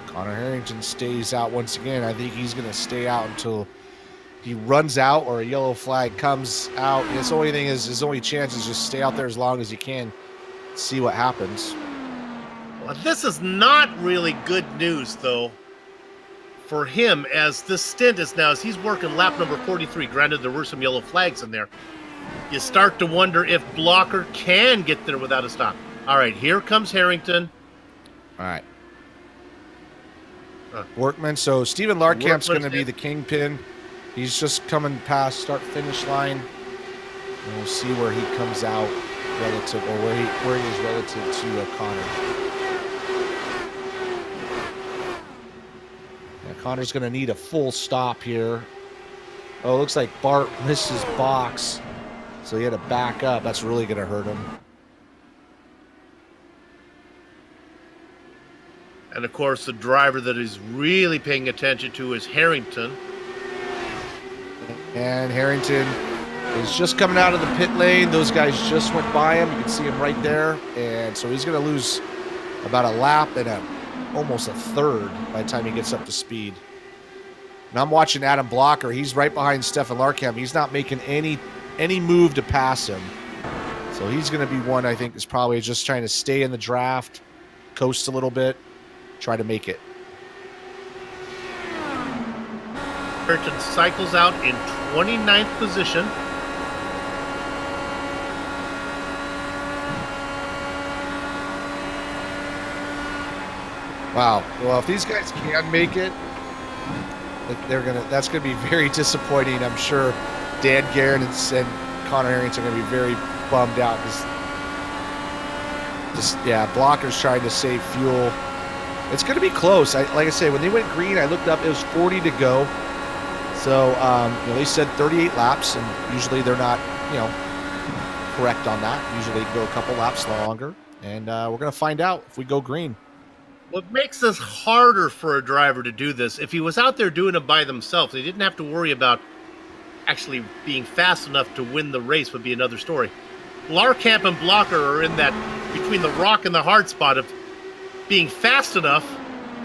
Connor Harrington stays out once again. I think he's going to stay out until he runs out or a yellow flag comes out. His only thing is, his only chance is just stay out there as long as you can, see what happens. Well, this is not really good news, though, for him, as this stint is now, as he's working lap number 43. Granted, there were some yellow flags in there. You start to wonder if Blocker can get there without a stop. All right, here comes Harrington. All right. Workman. So Steven Larkamp's going to be in. the kingpin. He's just coming past start-finish line. And we'll see where he comes out relative, or where he is relative to Connor. Yeah, Connor's going to need a full stop here. Oh, it looks like Bart missed his box, so he had to back up. That's really going to hurt him. And, of course, the driver that is really paying attention to is Harrington. And Harrington He's just coming out of the pit lane. Those guys just went by him. You can see him right there. And so he's going to lose about a lap and almost a third by the time he gets up to speed. And I'm watching Adam Blocker. He's right behind Stefan Larkamp. He's not making any move to pass him. So he's going to be one I think is probably just trying to stay in the draft, coast a little bit, try to make it. Burton cycles out in 29th position. Wow. Well, if these guys can make it, that's gonna be very disappointing. I'm sure Dan Garrett and Connor Harrington are gonna be very bummed out. Yeah, Blocker's trying to save fuel. It's gonna be close. Like I say, when they went green, I looked up. It was 40 to go. So they said 38 laps, and usually they're not, correct on that. Usually they go a couple laps longer, and we're gonna find out if we go green. What makes this harder for a driver to do this, if he was out there doing it by themselves, they didn't have to worry about actually being fast enough to win the race, would be another story. Larkamp and Blocker are in that between the rock and the hard spot of being fast enough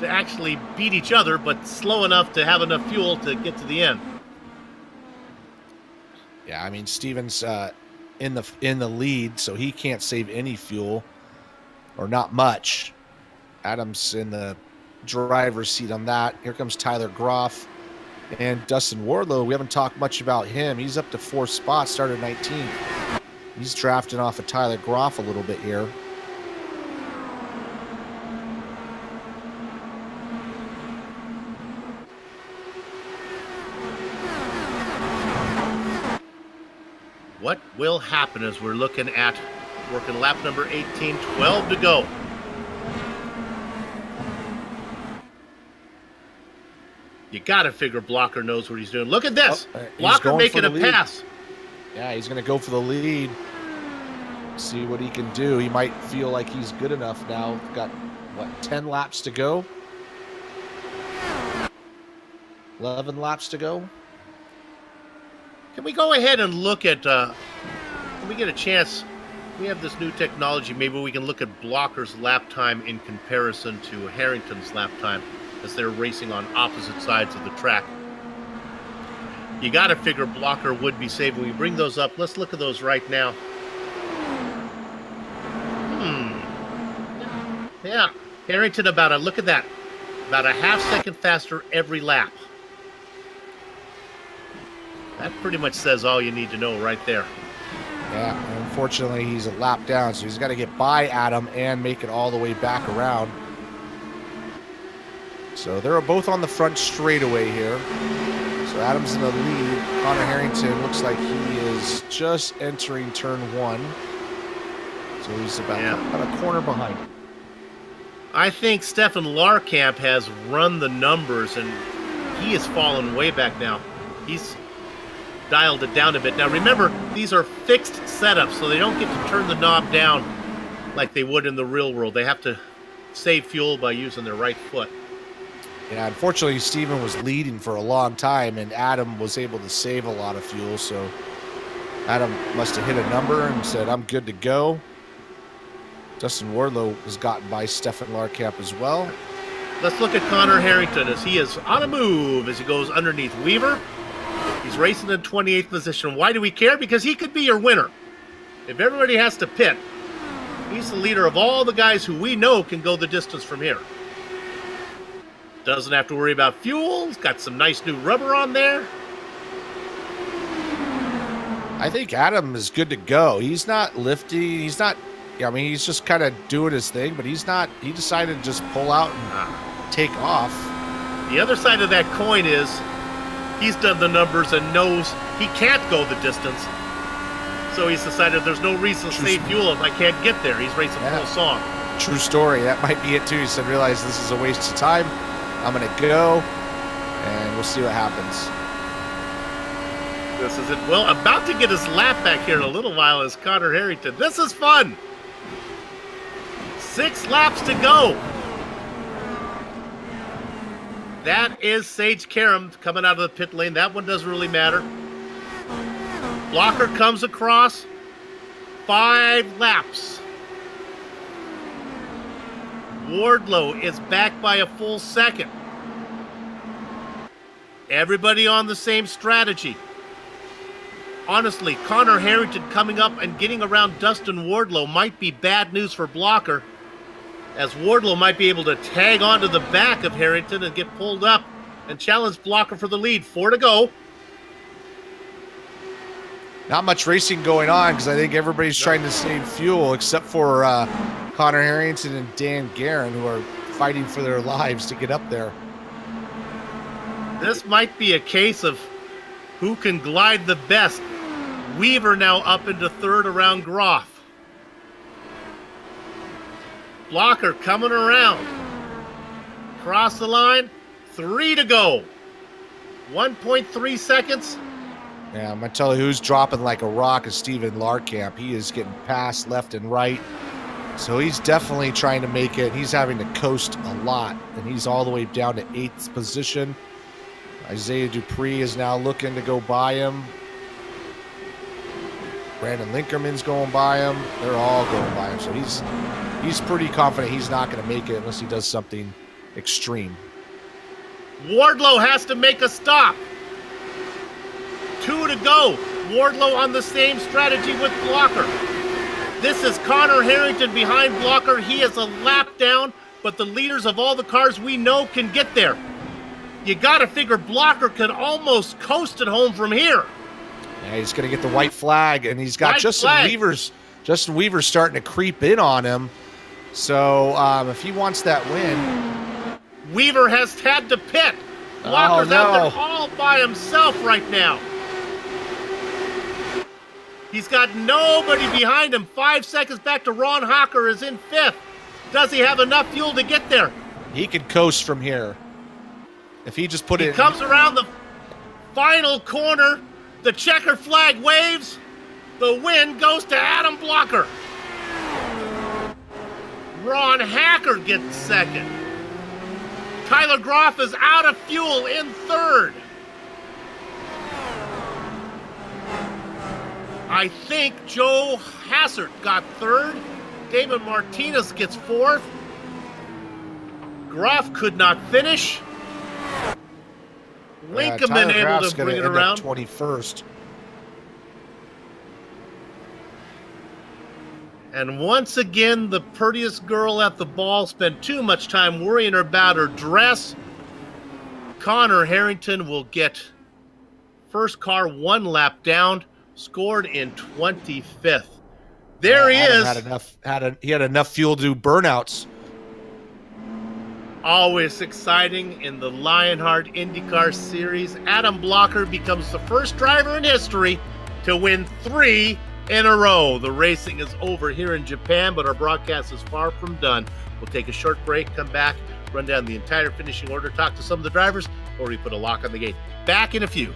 to actually beat each other, but slow enough to have enough fuel to get to the end. Yeah, I mean, Steven's in the lead, so he can't save any fuel, or not much. Adam's in the driver's seat on that. Here comes Tyler Groff and Dustin Wardlow. We haven't talked much about him. He's up to 4 spots, started 19th. He's drafting off of Tyler Groff a little bit here. What will happen as we're looking at working lap number 18, 12 to go. You got to figure Blocker knows what he's doing. Look at this. Blocker making a pass. Yeah, he's going to go for the lead. See what he can do. He might feel like he's good enough now. Got, 10 laps to go? 11 laps to go? Can we go ahead and look at, when we get a chance, we have this new technology, maybe we can look at Blocker's lap time in comparison to Harrington's lap time as they're racing on opposite sides of the track. You got to figure Blocker would be safe. When we bring those up, let's look at those right now. Yeah, Harrington look at that, about a half second faster every lap. That pretty much says all you need to know right there. Yeah, unfortunately he's a lap down, so he's got to get by Adam and make it all the way back around. So they're both on the front straightaway here. So Adam's in the lead. Connor Harrington looks like he is just entering turn 1. So he's about a corner behind. I think Stefan Larkamp has run the numbers, and he has fallen way back now. He's dialed it down a bit. Now remember, these are fixed setups, so they don't get to turn the knob down like they would in the real world. They have to save fuel by using their right foot. Yeah, unfortunately, Steven was leading for a long time, and Adam was able to save a lot of fuel, so Adam must have hit a number and said, I'm good to go. Dustin Wardlow has gotten by Stefan Larkamp as well. Let's look at Connor Harrington as he is on a move as he goes underneath Weaver. He's racing in 28th position. Why do we care? Because he could be your winner. If everybody has to pit, he's the leader of all the guys who we know can go the distance from here. Doesn't have to worry about fuel. He's got some nice new rubber on there. I think Adam is good to go. He's not lifting. He's not, I mean, he's just kind of doing his thing, but he's not, he decided to just pull out and take off. The other side of that coin is he's done the numbers and knows he can't go the distance. So he's decided there's no reason to save fuel if I can't get there. He's racing full song. True story. That might be it too. He said, realize this is a waste of time. I'm going to go, and we'll see what happens. This is it. Well, about to get his lap back here in a little while is Connor Harrington. This is fun. 6 laps to go. That is Sage Karam coming out of the pit lane. That one doesn't really matter. Blocker comes across. 5 laps. Wardlow is back by a full second. Everybody on the same strategy. Honestly, Connor Harrington coming up and getting around Dustin Wardlow might be bad news for Blocker, as Wardlow might be able to tag onto the back of Harrington and get pulled up and challenge Blocker for the lead. 4 to go. Not much racing going on because I think everybody's trying to save fuel except for Connor Harrington and Dan Guerin, who are fighting for their lives to get up there. This might be a case of who can glide the best. Weaver now up into 3rd around Groff. Blocker coming around. Cross the line. 3 to go. 1.3 seconds. Yeah, I'm going to tell you who's dropping like a rock is Steven Larkamp. He is getting passed left and right. So he's definitely trying to make it. He's having to coast a lot, and he's all the way down to 8th position. Isaiah Dupree is now looking to go by him. Brandon Linkerman's going by him. They're all going by him. So he's pretty confident he's not going to make it unless he does something extreme. Wardlow has to make a stop. 2 to go. Wardlow on the same strategy with Blocker. This is Connor Harrington behind Blocker. He is a lap down, but the leaders of all the cars we know can get there. You got to figure Blocker can almost coast it home from here. Yeah, he's going to get the white flag, and he's got Justin Weaver's starting to creep in on him. So if he wants that win. Weaver has had to pit. Blocker's out there all by himself right now. He's got nobody behind him. 5 seconds back to Ron Hocker is in 5th. Does he have enough fuel to get there? He could coast from here. If he just put it... He comes around the final corner. The checker flag waves. The win goes to Adam Blocker. Ron Hacker gets 2nd. Tyler Groff is out of fuel in 3rd. I think Joe Hassert got 3rd. Damon Martinez gets 4th. Groff could not finish. Lincoln able to bring it around. 21st. And once again, the prettiest girl at the ball spent too much time worrying about her dress. Connor Harrington will get first car 1 lap down, scored in 25th. There he is. He had enough fuel to do burnouts. Always exciting in the Lionheart IndyCar Series. Adam Blocker becomes the first driver in history to win 3 in a row. The racing is over here in Japan, but our broadcast is far from done. We'll take a short break, come back, run down the entire finishing order, talk to some of the drivers, or we put a lock on the gate. Back in a few.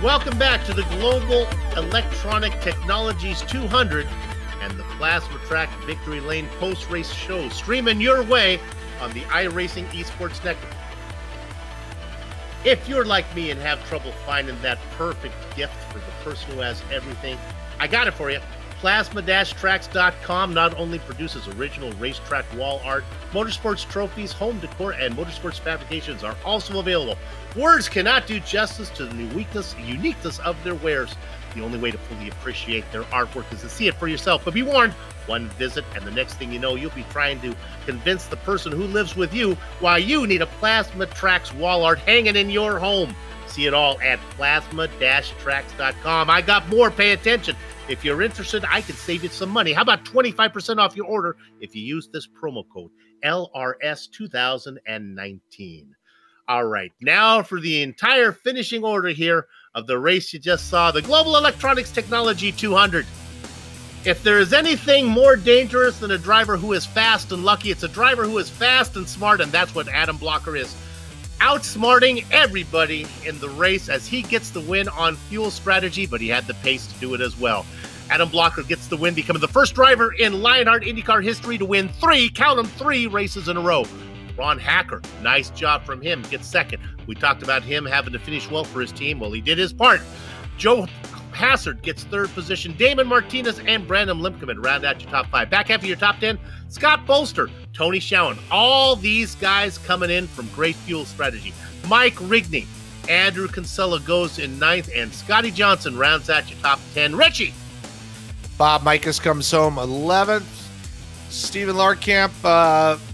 Welcome back to the Global Electronic Technologies 200 and the Plasma Track Victory Lane post-race show, streaming your way on the iRacing Esports Network. If you're like me and have trouble finding that perfect gift for the person who has everything, I got it for you. Plasma-Tracks.com not only produces original racetrack wall art, motorsports trophies, home decor, and motorsports fabrications are also available. Words cannot do justice to the uniqueness of their wares. The only way to fully appreciate their artwork is to see it for yourself. But be warned, one visit and the next thing you know, you'll be trying to convince the person who lives with you why you need a Plasma Tracks wall art hanging in your home. See it all at Plasma-Tracks.com. I got more. Pay attention. If you're interested, I can save you some money. How about 25% off your order if you use this promo code LRS2019? All right, now for the entire finishing order here of the race you just saw, the Global Electronics Technology 200. If there is anything more dangerous than a driver who is fast and lucky, it's a driver who is fast and smart, and that's what Adam Blocker is. Outsmarting everybody in the race as he gets the win on fuel strategy, but he had the pace to do it as well. Adam Blocker gets the win, becoming the first driver in Lionheart IndyCar history to win three races in a row. Ron Hacker, nice job from him, gets second. We talked about him having to finish well for his team. Well, he did his part. Joe Hassard gets third position. Damon Martinez and Brandon Limkeman round out your top five. Back after your top 10, Scott Bolster, Tony Schowen. All these guys coming in from great fuel strategy. Mike Rigney, Andrew Kinsella goes in ninth, and Scotty Johnson rounds out your top 10. Richie. Bob Mikas comes home 11th. Stephen Larkamp,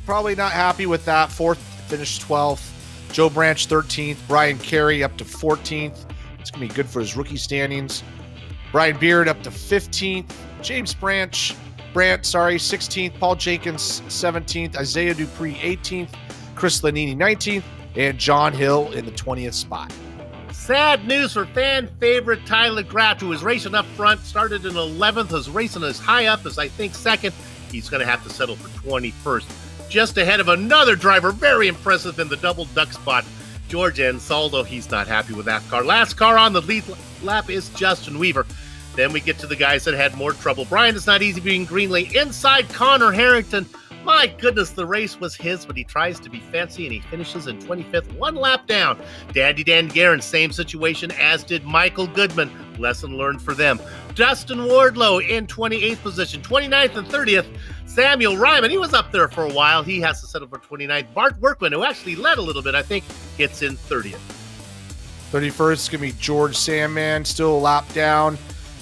probably not happy with that. Fourth, finished 12th. Joe Branch, 13th. Brian Carey up to 14th. It's going to be good for his rookie standings. Brian Beard up to 15th. James Brandt, 16th. Paul Jenkins, 17th. Isaiah Dupree, 18th. Chris Lanini, 19th. And John Hill in the 20th spot. Sad news for fan favorite Tyler Graff, who was racing up front, started in 11th, was racing as high up as I think second. He's going to have to settle for 21st. Just ahead of another driver, very impressive in the double duck spot, George Ansaldo. He's not happy with that car. Last car on the lead lap is Justin Weaver. Then we get to the guys that had more trouble. Brian, it's not easy being Greenlee. Inside Connor Harrington. My goodness, the race was his, but he tries to be fancy, and he finishes in 25th, one lap down. Dandy Dan Guerin, same situation, as did Michael Goodman. Lesson learned for them. Dustin Wardlow in 28th position. 29th and 30th, Samuel Ryman. He was up there for a while. He has to settle for 29th. Bart Workman, who actually led a little bit, I think, gets in 30th. 31st is going to be George Sandman, still a lap down.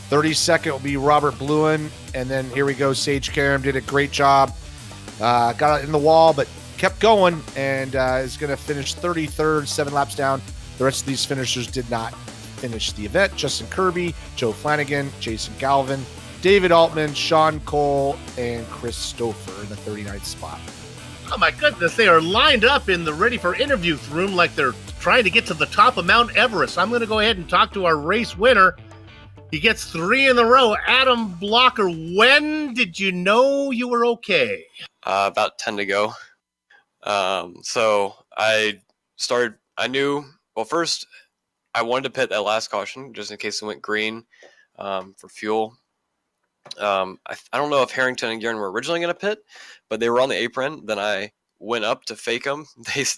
32nd will be Robert Bluen. And then here we go, Sage Karam did a great job. Got it in the wall, but kept going and is going to finish 33rd, 7 laps down. The rest of these finishers did not finish the event. Justin Kirby, Joe Flanagan, Jason Galvin, David Altman, Sean Cole, and Chris Stouffer in the 39th spot. Oh my goodness, they are lined up in the ready for interviews room like they're trying to get to the top of Mount Everest. I'm going to go ahead and talk to our race winner. He gets 3 in a row. Adam Blocker, when did you know you were okay? About 10 to go. So I knew, well, first I wanted to pit that last caution just in case it went green for fuel. I don't know if Harrington and Guerin were originally going to pit, but they were on the apron. Then I went up to fake them.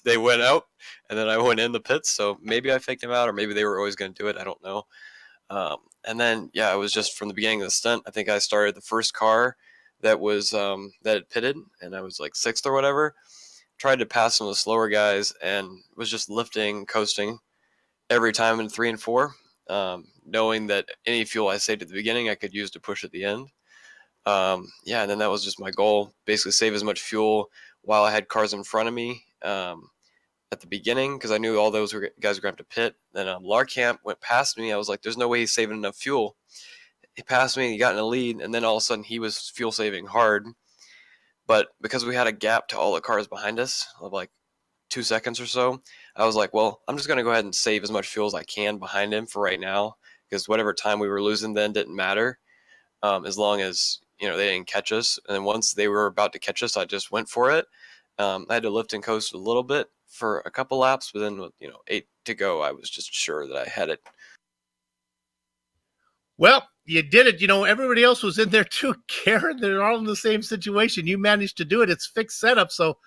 They went out, and then I went in the pits. So maybe I faked them out, or maybe they were always going to do it. I don't know. And then, yeah, it was just from the beginning of the stunt. I think I started the first car that was that had pitted, and I was like 6th or whatever. Tried to pass some of the slower guys and was just lifting, coasting every time in 3 and 4, knowing that any fuel I saved at the beginning I could use to push at the end. And then that was just my goal, basically save as much fuel while I had cars in front of me at the beginning, because I knew all those guys were going to have to pit. Then Larkamp went past me. I was like, there's no way he's saving enough fuel. He passed me, he got in a lead, and then all of a sudden he was fuel saving hard. But because we had a gap to all the cars behind us of like 2 seconds or so, I was like, well, I'm just going to go ahead and save as much fuel as I can behind him for right now, because whatever time we were losing then didn't matter, as long as, they didn't catch us. And then once they were about to catch us, I just went for it. I had to lift and coast a little bit for a couple laps, but then with 8 to go, I was just sure that I had it. Well, you did it. You know, everybody else was in there too. Karen, they're all in the same situation. You managed to do it. It's fixed setup, so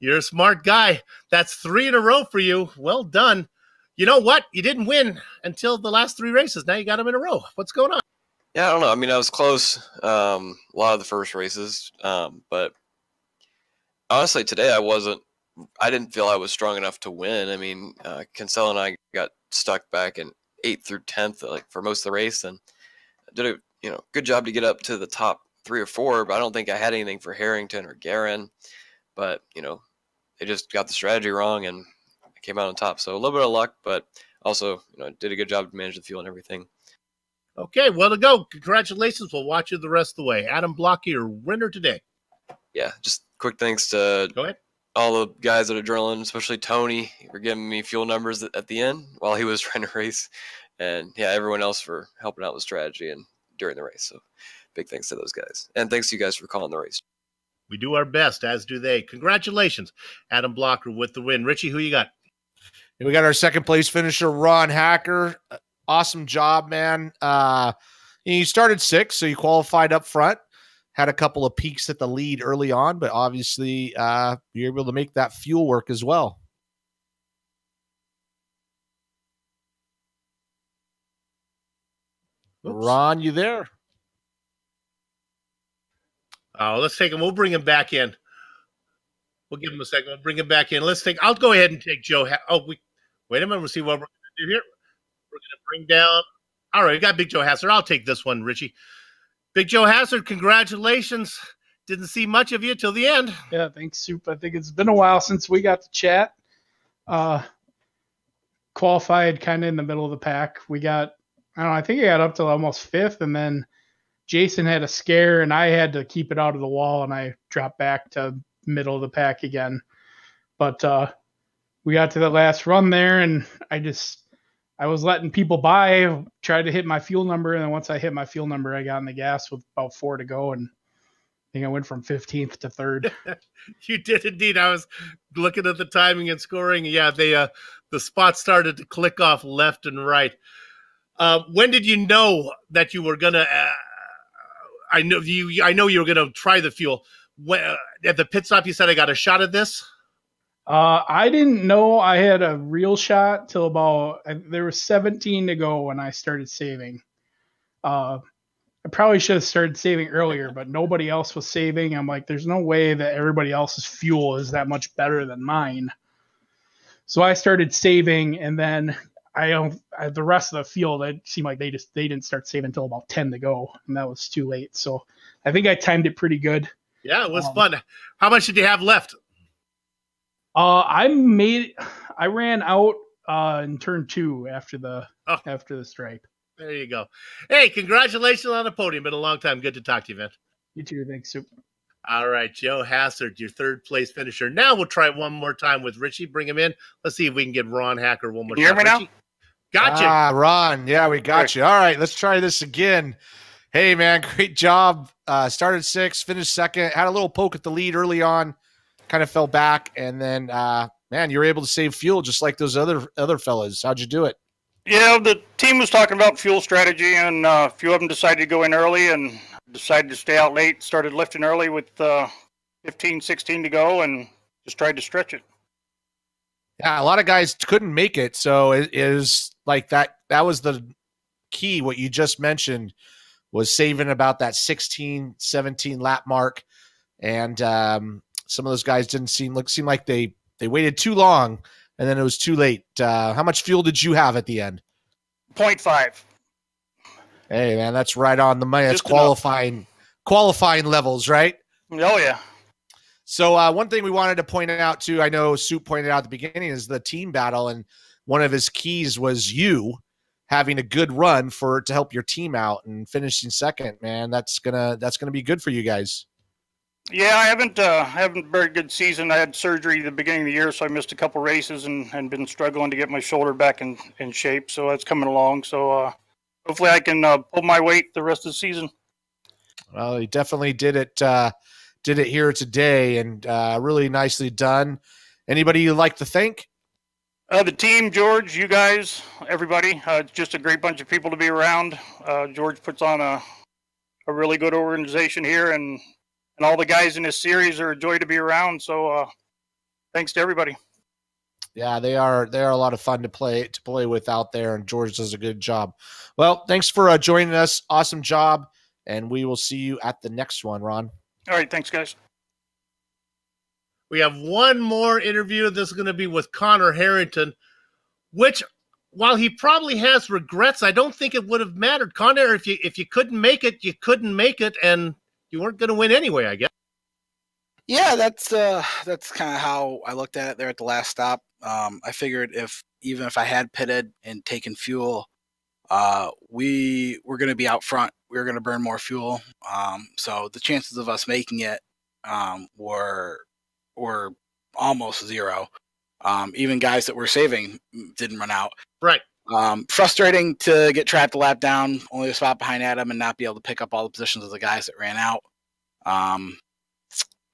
you're a smart guy. That's 3 in a row for you. Well done. You know what? You didn't win until the last 3 races. Now you got them in a row. What's going on? Yeah, I don't know. I mean, I was close a lot of the first races, but honestly, today I didn't feel I was strong enough to win. I mean, Kinsella and I got stuck back in 8th through 10th, like for most of the race, and did a good job to get up to the top 3 or 4. But I don't think I had anything for Harrington or Guerin. But they just got the strategy wrong and came out on top. So a little bit of luck, but also did a good job to manage the fuel and everything. Okay, well to go. Congratulations. We'll watch you the rest of the way. Adam Block, your winner today. Yeah, just quick thanks to Go ahead. all the guys at Adrenaline, especially Tony, for giving me fuel numbers at the end while he was trying to race. And yeah, everyone else for helping out with strategy and during the race. So big thanks to those guys. And thanks to you guys for calling the race. We do our best, as do they. Congratulations, Adam Blocker with the win. Richie, who you got? We got our second place finisher, Ron Hacker. Awesome job, man. You started 6th, so you qualified up front. Had a couple of peaks at the lead early on, but obviously you're able to make that fuel work as well. Oops. Ron, you there? Oh, let's take him. We'll bring him back in. We'll give him a second. We'll bring him back in. I'll go ahead and take Joe. Wait a minute. We'll see what we're going to do here. We're going to bring down. All right, we got Big Joe Hassard. I'll take this one, Richie. Big Joe Hassard, congratulations. Didn't see much of you till the end. Yeah, thanks, Soup. I think it's been a while since we got to chat. Qualified kind of in the middle of the pack. I think I got up to almost 5th, and then Jason had a scare, and I had to keep it out of the wall, and I dropped back to middle of the pack again. But we got to the last run there, and I was letting people by, tried to hit my fuel number, and then once I hit my fuel number, I got in the gas with about 4 to go, and I think I went from 15th to 3rd. You did indeed. I was looking at the timing and scoring. Yeah, the spots started to click off left and right. When did you know that you were gonna? I know you were gonna try the fuel. At the pit stop, you said I got a shot at this. I didn't know I had a real shot till there was 17 to go when I started saving. I probably should have started saving earlier, but nobody else was saving. I'm like, there's no way that everybody else's fuel is that much better than mine. So I started saving, and then the rest of the field, it seemed like they didn't start saving until about 10 to go, and that was too late. So I think I timed it pretty good. Yeah, it was fun. How much did you have left? I ran out in turn 2 after the stripe. There you go. Hey, congratulations on the podium. Been a long time. Good to talk to you, man. You too. Thanks, Soup. All right, Joe Hassard, your 3rd place finisher. Now we'll try one more time with Richie. Bring him in. Let's see if we can get Ron Hacker one more time. You hear me now? Gotcha. Ron. Yeah, we got you. All right, let's try this again. Hey, man, great job. Started 6th, finished 2nd. Had a little poke at the lead early on. Kind of fell back, and then, man, you were able to save fuel just like those other fellas. How'd you do it? Yeah, the team was talking about fuel strategy, and a few of them decided to go in early and decided to stay out late. Started lifting early with 15, 16 to go, and just tried to stretch it. Yeah, a lot of guys couldn't make it, so it is like that. That was the key. What you just mentioned was saving about that 16, 17 lap mark, and some of those guys didn't seem like they waited too long, and then it was too late. How much fuel did you have at the end? 0.5. Hey, man, that's right on the money. That's qualifying levels, right? Oh, yeah. So one thing we wanted to point out, too, I know Soup pointed out at the beginning, is the team battle, and one of his keys was you having a good run to help your team out and finishing 2nd, man. That's gonna be good for you guys. Yeah, I haven't a very good season. I had surgery at the beginning of the year, so I missed a couple races and been struggling to get my shoulder back in shape. So that's coming along. So hopefully I can pull my weight the rest of the season. Well, he definitely did it here today, and really nicely done. Anybody you'd like to thank? The team, George, you guys, everybody, it's just a great bunch of people to be around. George puts on a really good organization here, and all the guys in this series are a joy to be around. So thanks to everybody. Yeah, they are a lot of fun to play with out there, and George does a good job. Well, thanks for joining us. Awesome job, and we will see you at the next one, Ron. All right, thanks, guys. We have one more interview. This is going to be with Connor Harrington, which, while he probably has regrets, I don't think it would have mattered. Connor, if you couldn't make it, you couldn't make it, and you weren't going to win anyway, I guess. Yeah, that's kind of how I looked at it there at the last stop. I figured even if I had pitted and taken fuel, we were going to be out front. We were going to burn more fuel. So the chances of us making it were almost zero. Even guys that were saving didn't run out. Right. Frustrating to get trapped a lap down, only a spot behind Adam, and not be able to pick up all the positions of the guys that ran out.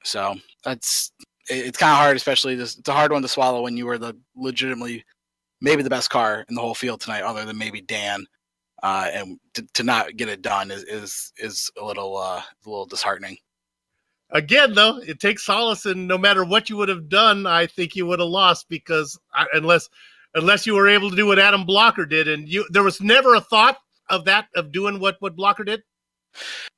So it's kind of hard, especially it's a hard one to swallow when you were legitimately maybe the best car in the whole field tonight, other than maybe Dan. And to not get it done is a little disheartening. Again, though, it takes solace in no matter what you would have done, I think you would have lost, because unless you were able to do what Adam Blocker did, and there was never a thought of doing what Blocker did.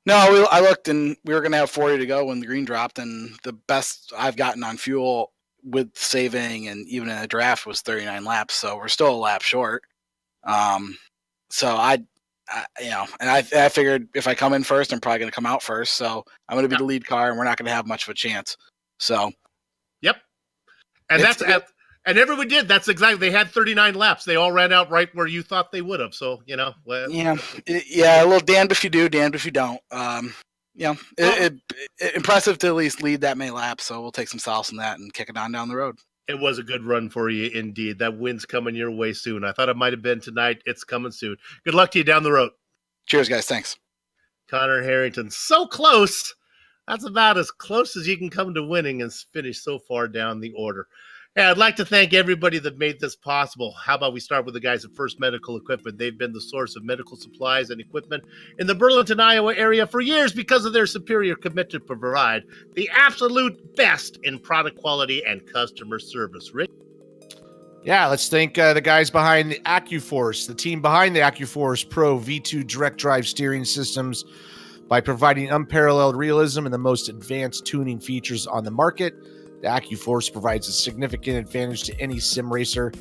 No, I looked, and we were going to have 40 to go when the green dropped, and the best I've gotten on fuel with saving and even in a draft was 39 laps, so we're still a lap short. So I figured if I come in first, I'm probably going to come out first, so I'm going to be the lead car, and we're not going to have much of a chance. So, yep, and and everyone did. That's exactly. They had 39 laps. They all ran out right where you thought they would have. So, well, yeah, a little damned if you do, damned if you don't. Impressive to at least lead that many laps. So we'll take some solace in that and kick it on down the road. It was a good run for you, indeed. That win's coming your way soon. I thought it might have been tonight. It's coming soon. Good luck to you down the road. Cheers, guys. Thanks. Connor Harrington, so close. That's about as close as you can come to winning and finish so far down the order. Hey, I'd like to thank everybody that made this possible. How about we start with the guys at First Medical Equipment? They've been the source of medical supplies and equipment in the Burlington, Iowa area for years because of their superior commitment to provide the absolute best in product quality and customer service. Rick? Yeah, let's thank the guys behind the AccuForce, the team behind the AccuForce Pro V2 direct drive steering systems, by providing unparalleled realism and the most advanced tuning features on the market. The AccuForce provides a significant advantage to any sim racer.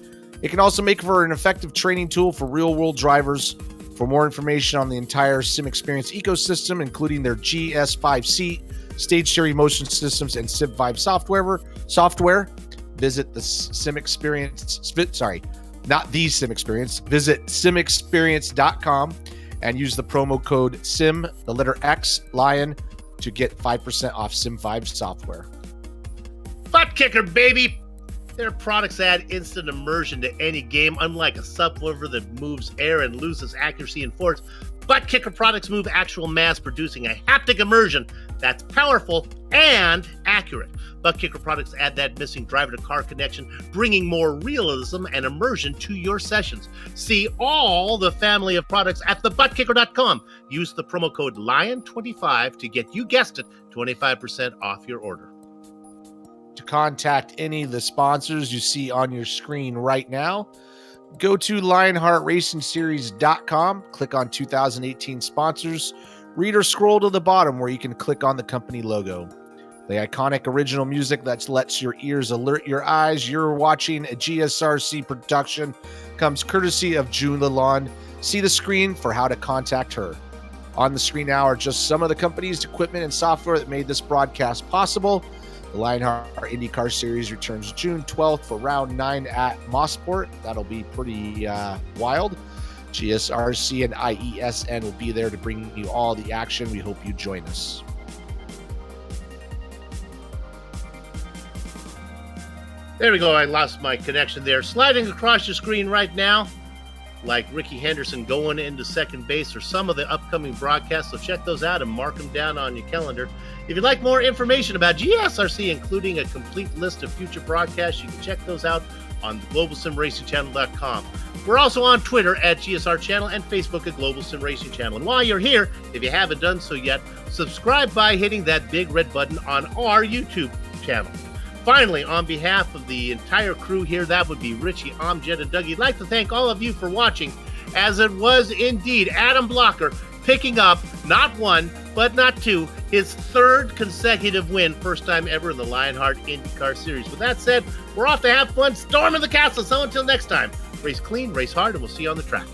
It can also make for an effective training tool for real-world drivers. For more information on the entire Sim Experience ecosystem, including their GS5 seat, stage steering motion systems, and Sim5 software, visit the Sim Experience. Sorry, not the Sim Experience. Visit simexperience.com and use the promo code SIM, the letter X, Lion, to get 5% off Sim5 software. Butt Kicker, baby! Their products add instant immersion to any game, unlike a subwoofer that moves air and loses accuracy and force. Butt Kicker products move actual mass, producing a haptic immersion that's powerful and accurate. Butt Kicker products add that missing driver-to-car connection, bringing more realism and immersion to your sessions. See all the family of products at thebuttkicker.com. Use the promo code LION25 to get, you guessed it, 25% off your order. To contact any of the sponsors you see on your screen right now, go to LionheartRacingSeries.com, click on 2018 sponsors, read or scroll to the bottom where you can click on the company logo. The iconic original music that lets your ears alert your eyes you're watching a GSRC production comes courtesy of June Lalonde. See the screen for how to contact her. On the screen now are just some of the companies, equipment, and software that made this broadcast possible. The Lionheart IndyCar Series returns June 12th for round 9 at Mosport. That'll be pretty wild. GSRC and IESN will be there to bring you all the action. We hope you join us. There we go. I lost my connection there. Sliding across your screen right now, like Ricky Henderson going into second base, or some of the upcoming broadcasts. So check those out and mark them down on your calendar. If you'd like more information about GSRC, including a complete list of future broadcasts, you can check those out on the GlobalSimRacingChannel.com. We're also on Twitter at GSR Channel and Facebook at Global Sim Racing Channel. And while you're here, if you haven't done so yet, subscribe by hitting that big red button on our YouTube channel. Finally, on behalf of the entire crew here, that would be Richie, Amjad, and Dougie, I'd like to thank all of you for watching, as it was indeed Adam Blocker picking up not one, but not two, his third consecutive win, first time ever in the Lionheart IndyCar Series. With that said, we're off to have fun, storming the castle. So until next time, race clean, race hard, and we'll see you on the track.